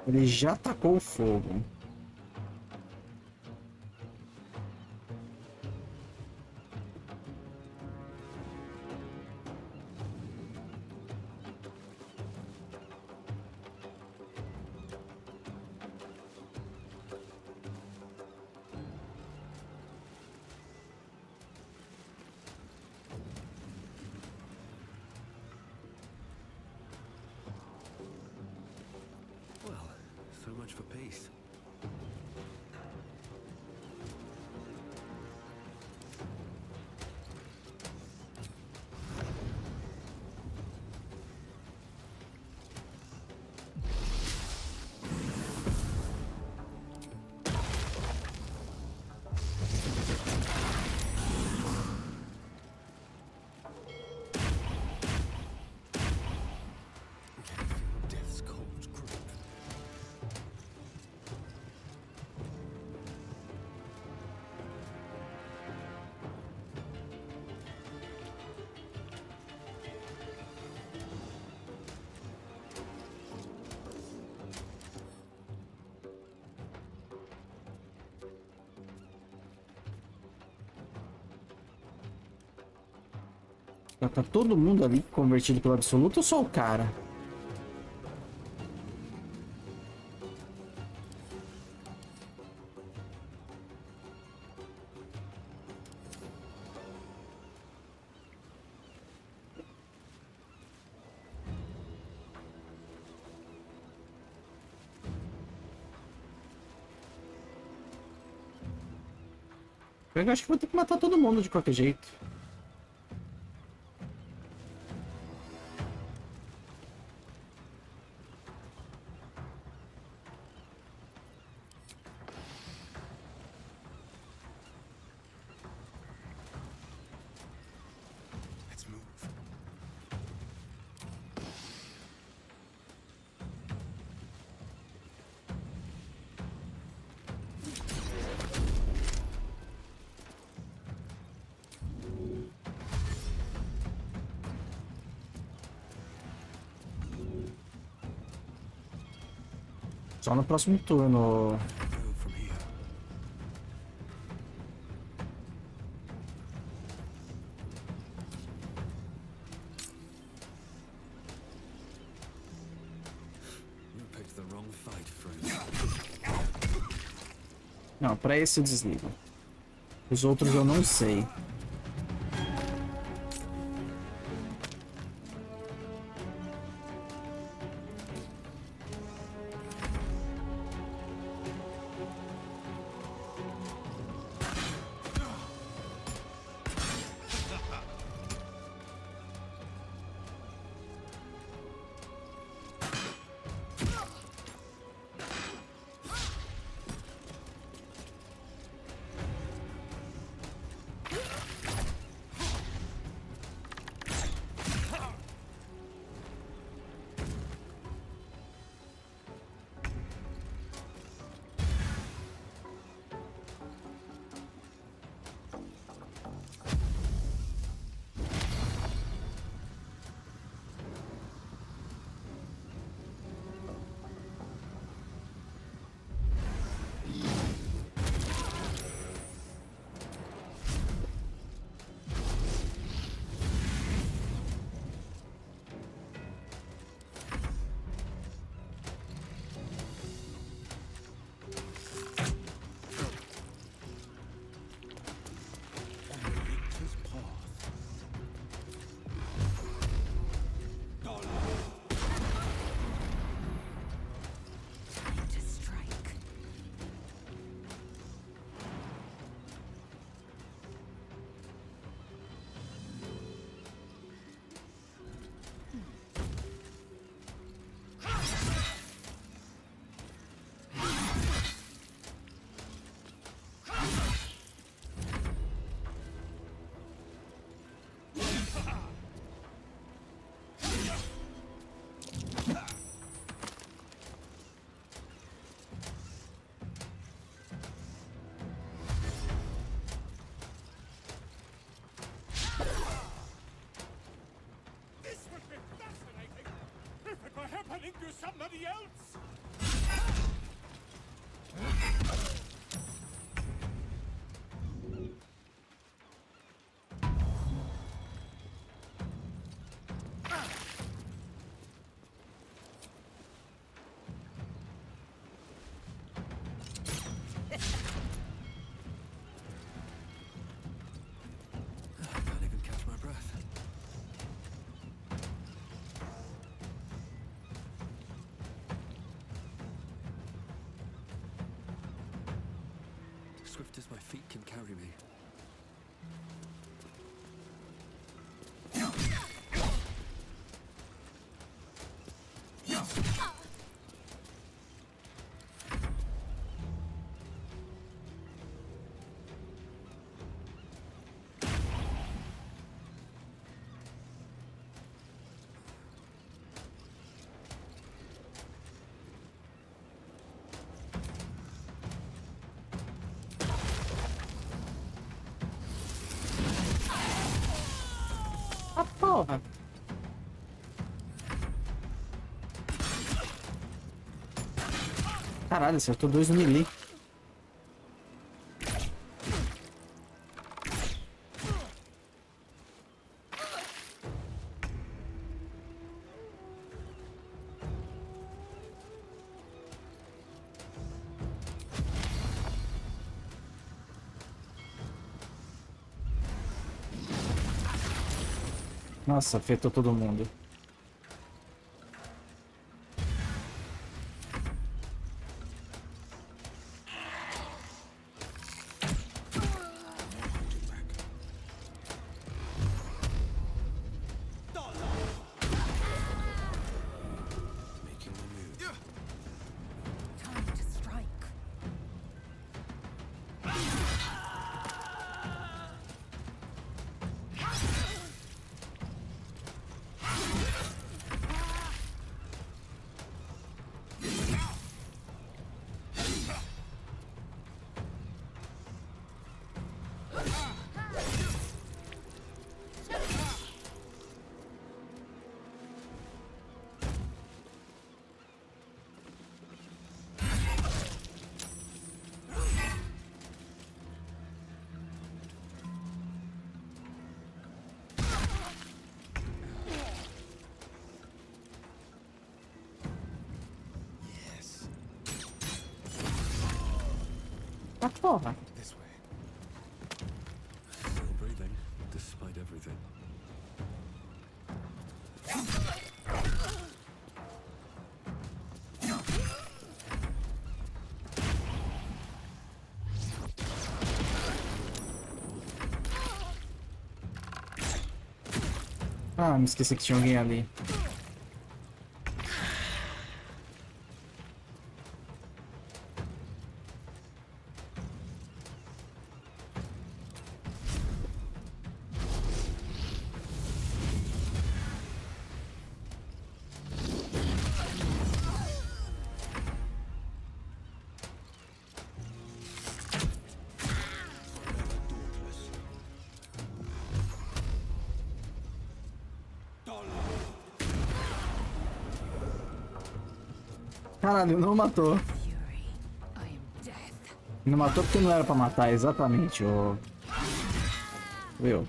Ele já tacou o fogo. Well, so much for peace. Death's cold grip. Já tá todo mundo ali convertido pelo absoluto ou só o cara? Eu acho que vou ter que matar todo mundo de qualquer jeito. Let's move. Só no próximo turno. Go from here. You picked the wrong fight, friend. Não, pra esse eu desligo. Os outros eu não sei. swift as my feet can carry me. Ah, porra! Caralho, acertou 2 no melee. Nossa, afetou todo mundo. Time to strike. Ah, porra! This way. Still breathing, despite everything. Ah, me esqueci que tinha alguém ali. Caralho, não matou. Não matou porque não era pra matar, exatamente, ô. Viu?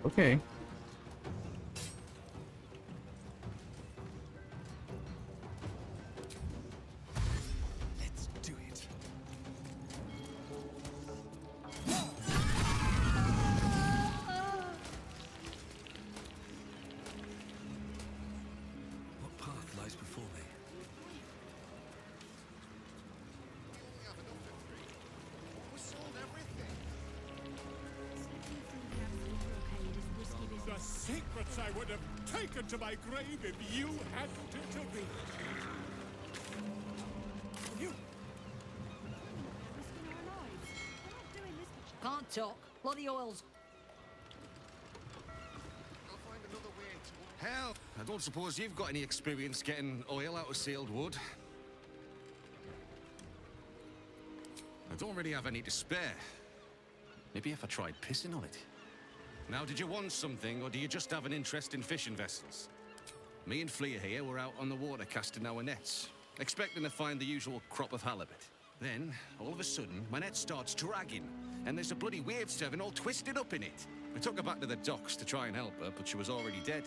Okay. Let's do it. What path lies before me? The secrets I would have taken to my grave if you hadn't intervened. You Can't talk. Bloody oils. Hell, I don't suppose you've got any experience getting oil out of sealed wood. I don't really have any to spare. Maybe if I tried pissing on it. Now, did you want something, or do you just have an interest in fishing vessels? Me and Flea here were out on the water casting our nets, expecting to find the usual crop of halibut. Then, all of a sudden, my net starts dragging, and there's a bloody wave seven all twisted up in it. I took her back to the docks to try and help her, but she was already dead.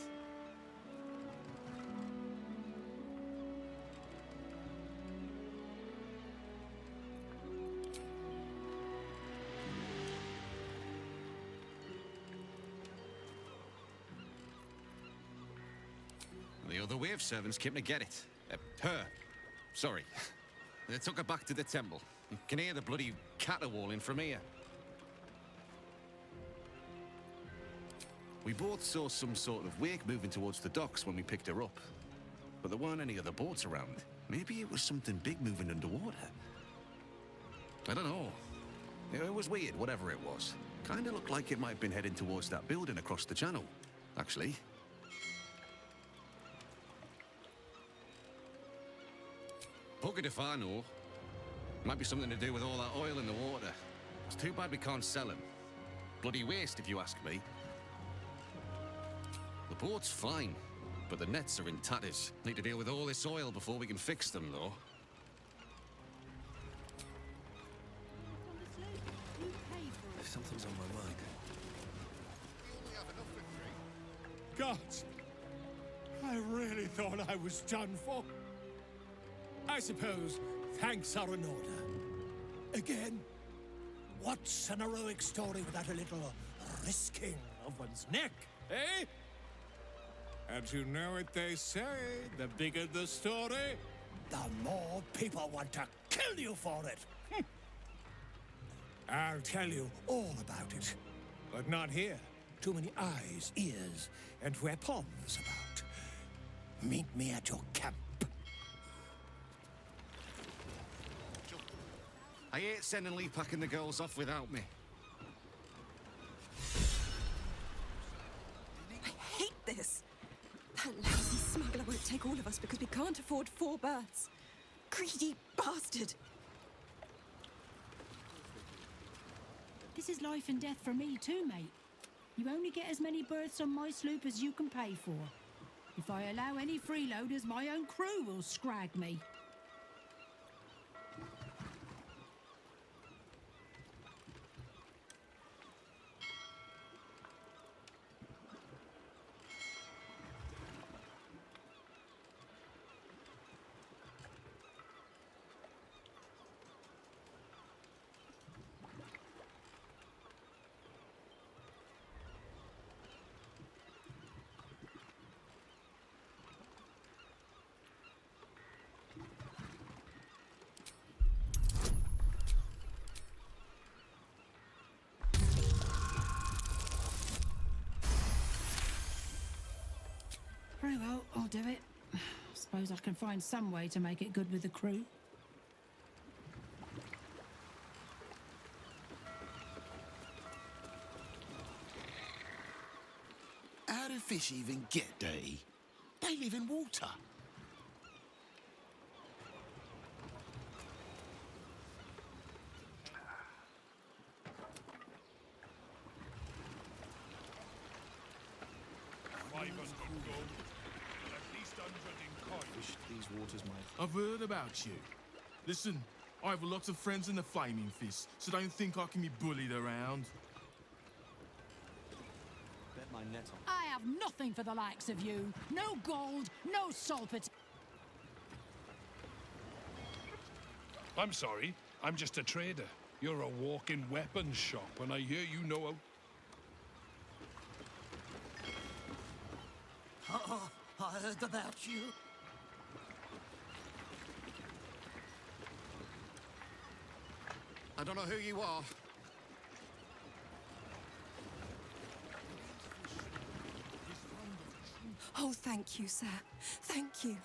The other wave servants came to get it. Her. Sorry. They took her back to the temple. You can hear the bloody caterwauling from here. We both saw some sort of wake moving towards the docks when we picked her up. But there weren't any other boats around. Maybe it was something big moving underwater. I don't know. It was weird, whatever it was. Kinda looked like it might have been heading towards that building across the channel, actually. Buggered if I know. Might be something to do with all that oil in the water. It's too bad we can't sell him. Bloody waste, if you ask me. The boat's fine, but the nets are in tatters. Need to deal with all this oil before we can fix them, though. Something's on my mind. Gods! I really thought I was done for. I suppose thanks are in order. Again, what's an heroic story without a little risking of one's neck, eh? And you know what they say, the bigger the story, the more people want to kill you for it. I'll tell you all about it, but not here. Too many eyes, ears, and weapons about. Meet me at your camp. I hate sending Lee packing the girls off without me. I hate this. That lousy smuggler won't take all of us because we can't afford 4 berths. Greedy bastard. This is life and death for me too, mate. You only get as many berths on my sloop as you can pay for. If I allow any freeloaders, my own crew will scrag me. Very well, I'll do it. Suppose I can find some way to make it good with the crew. How do fish even get dirty? They live in water. These waters, mate. I've heard about you. Listen, I have lots of friends in the Flaming Fist, so don't think I can be bullied around. Bet my net on. I have nothing for the likes of you. No gold, no salpet. I'm sorry, I'm just a trader. You're a walking weapons shop, and I hear you know how... Oh, I heard about you. I don't know who you are. Oh, thank you, sir. Thank you.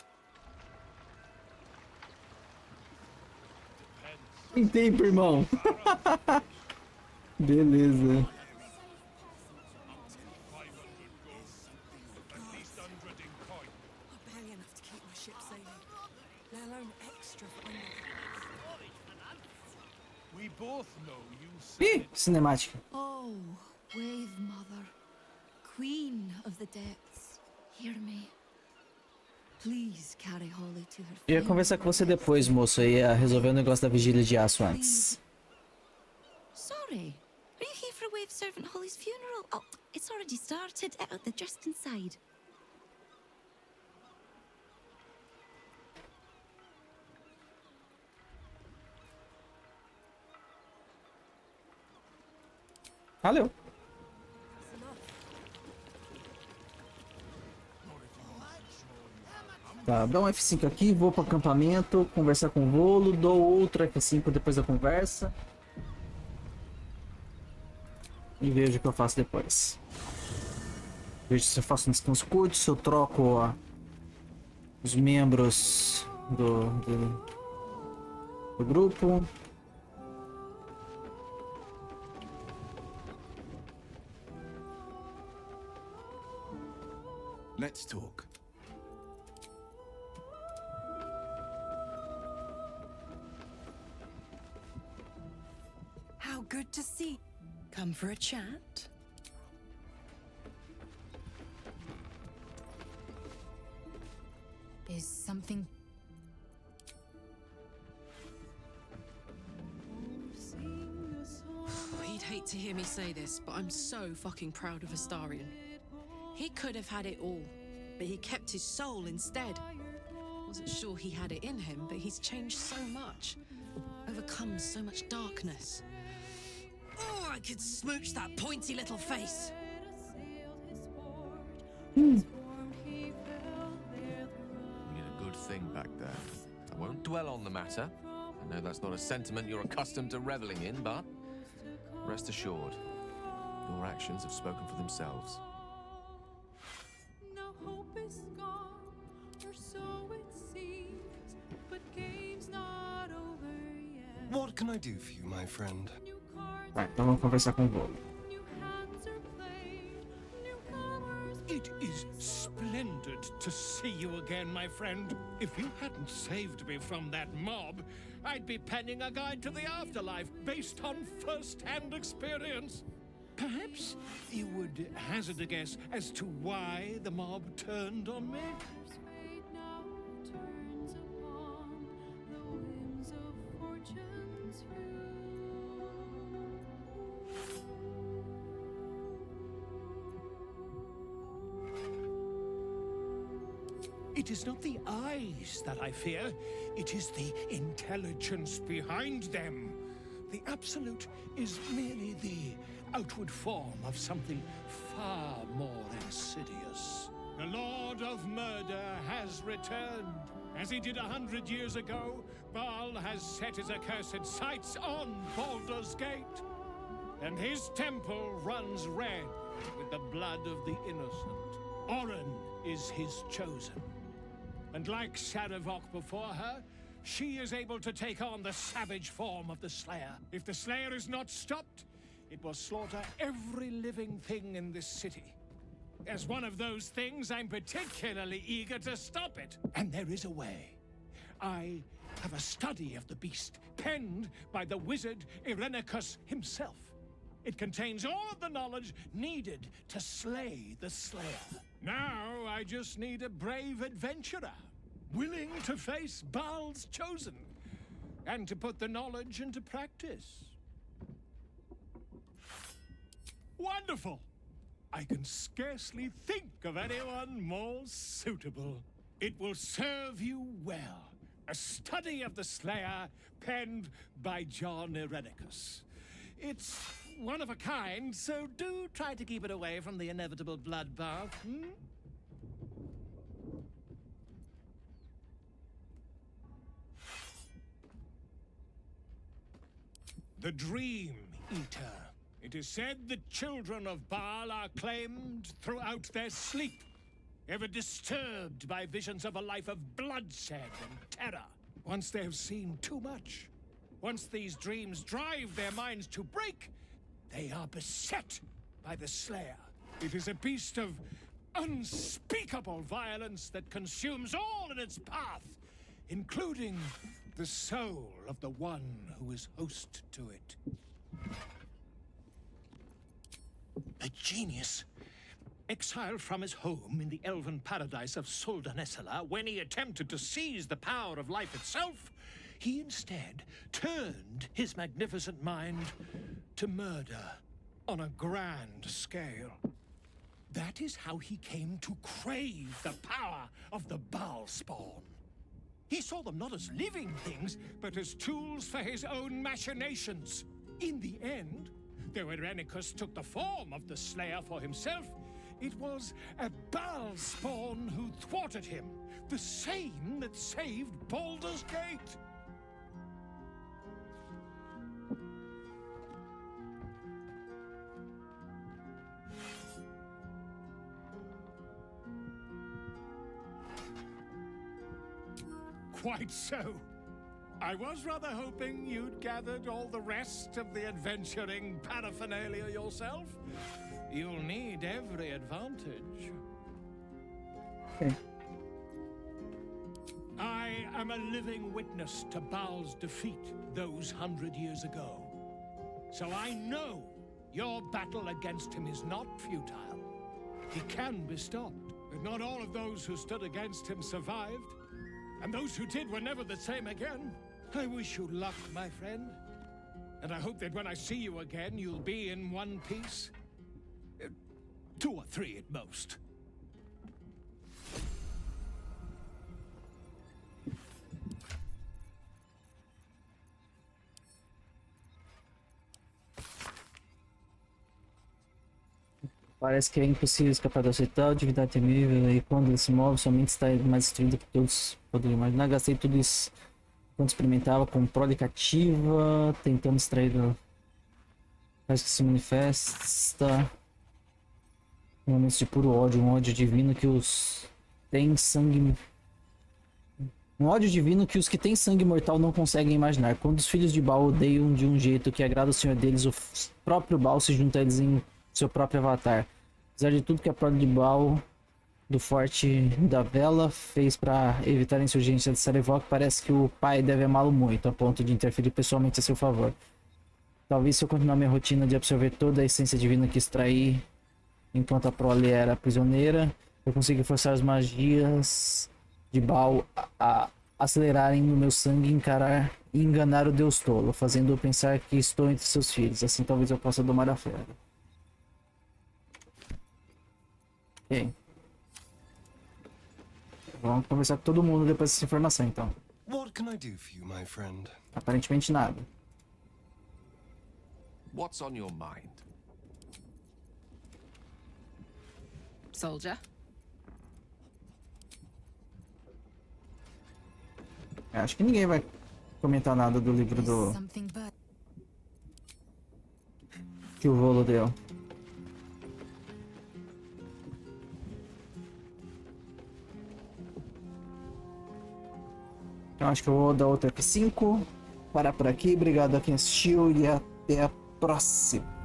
Tem tempo, irmão. Beleza. Barely enough to keep my ship sailing, let alone extra for We both know you Ih, cinemática. Oh, Wave Mother, Queen of the Depths, hear me. Please carry Holly to her Eu ia funeral. conversar com você depois, moço. Eu ia resolver o negócio da vigília de aço antes. Sorry. Are you here for a way of serving Holly's funeral? Oh, it's already started. They're just inside. Valeu. Tá, dá um F5 aqui, vou pro acampamento, conversar com o Volo, dou outro F5 depois da conversa. E vejo o que eu faço depois. Vejo se eu faço um descanso curto, se eu troco ó, os membros do grupo. Let's talk. How good to see. Come for a chat? Is something... He'd hate to hear me say this, but I'm so fucking proud of Astarion. He could have had it all, but he kept his soul instead. Wasn't sure he had it in him, but he's changed so much. Overcome so much darkness. Oh, I could smooch that pointy little face. We need a good thing back there. I won't dwell on the matter. I know that's not a sentiment you're accustomed to reveling in, but rest assured, your actions have spoken for themselves. Now hope is gone, or so it seems, but game's not over yet. What can I do for you, my friend? Tá, então vamos conversar com o Volo. It is splendid to see you again, my friend. If you hadn't saved me from that mob, I'd be penning a guide to the afterlife based on first-hand experience. Perhaps you would hazard a guess as to why the mob turned on me? It is not the eyes that I fear, it is the intelligence behind them. The Absolute is merely the outward form of something far more insidious. The Lord of Murder has returned. As he did 100 years ago, Baal has set his accursed sights on Baldur's Gate. And his temple runs red with the blood of the innocent. Oren is his chosen. And like Sarevok before her, she is able to take on the savage form of the Slayer. If the Slayer is not stopped, it will slaughter every living thing in this city. As one of those things, I'm particularly eager to stop it. And there is a way. I have a study of the beast, penned by the wizard Irenicus himself. It contains all of the knowledge needed to slay the Slayer. Now, I just need a brave adventurer, willing to face Baal's chosen, and to put the knowledge into practice. Wonderful! I can scarcely think of anyone more suitable. It will serve you well. A study of the Slayer, penned by John Irenicus. It's one of a kind, so do try to keep it away from the inevitable bloodbath, hmm? The Dream Eater. It is said the children of Baal are claimed throughout their sleep, ever disturbed by visions of a life of bloodshed and terror. Once they have seen too much, once these dreams drive their minds to break, they are beset by the Slayer. It is a beast of unspeakable violence that consumes all in its path, including the soul of the one who is host to it. A genius. Exiled from his home in the elven paradise of Soldanessala, when he attempted to seize the power of life itself, he instead turned his magnificent mind to murder on a grand scale. That is how he came to crave the power of the Baal spawn. He saw them not as living things, but as tools for his own machinations. In the end, though Irenicus took the form of the Slayer for himself, it was a Baal spawn who thwarted him, the same that saved Baldur's Gate. Quite so. I was rather hoping you'd gathered all the rest of the adventuring paraphernalia yourself. You'll need every advantage. Okay. I am a living witness to Baal's defeat those 100 years ago. So I know your battle against him is not futile. He can be stopped, but not all of those who stood against him survived. And those who did were never the same again. I wish you luck, my friend. And I hope that when I see you again, you'll be in one piece. 2 or 3 at most. Parece que é impossível escapar da tal divindade temível, e quando ele se move, sua mente está mais destruída que todos poderiam imaginar. Gastei tudo isso quando experimentava com prole cativa, tentando extrair do... Parece que se manifesta momentos de puro ódio, um ódio divino que os tem sangue... Um ódio divino que os que têm sangue mortal não conseguem imaginar. Quando os filhos de Baal odeiam de um jeito que agrada o senhor deles, o próprio Baal se junta a eles em seu próprio avatar. Apesar de tudo que a prole de Baal do Forte da Vela fez para evitar a insurgência de Sarevok, parece que o pai deve amá-lo muito, a ponto de interferir pessoalmente a seu favor. Talvez se eu continuar minha rotina de absorver toda a essência divina que extraí enquanto a prole era prisioneira, eu consiga forçar as magias de Baal a acelerarem no meu sangue e enganar o Deus tolo, fazendo-o pensar que estou entre seus filhos. Assim talvez eu possa domar a fera. Ok. Vamos conversar com todo mundo depois dessa informação, então. What can I do for you, my friend? Aparentemente nada. What's on your mind? Soldier? Acho que ninguém vai comentar nada do livro do... que o Volo deu. Então acho que eu vou dar outro F5. Parar por aqui. Obrigado a quem assistiu e até a próxima.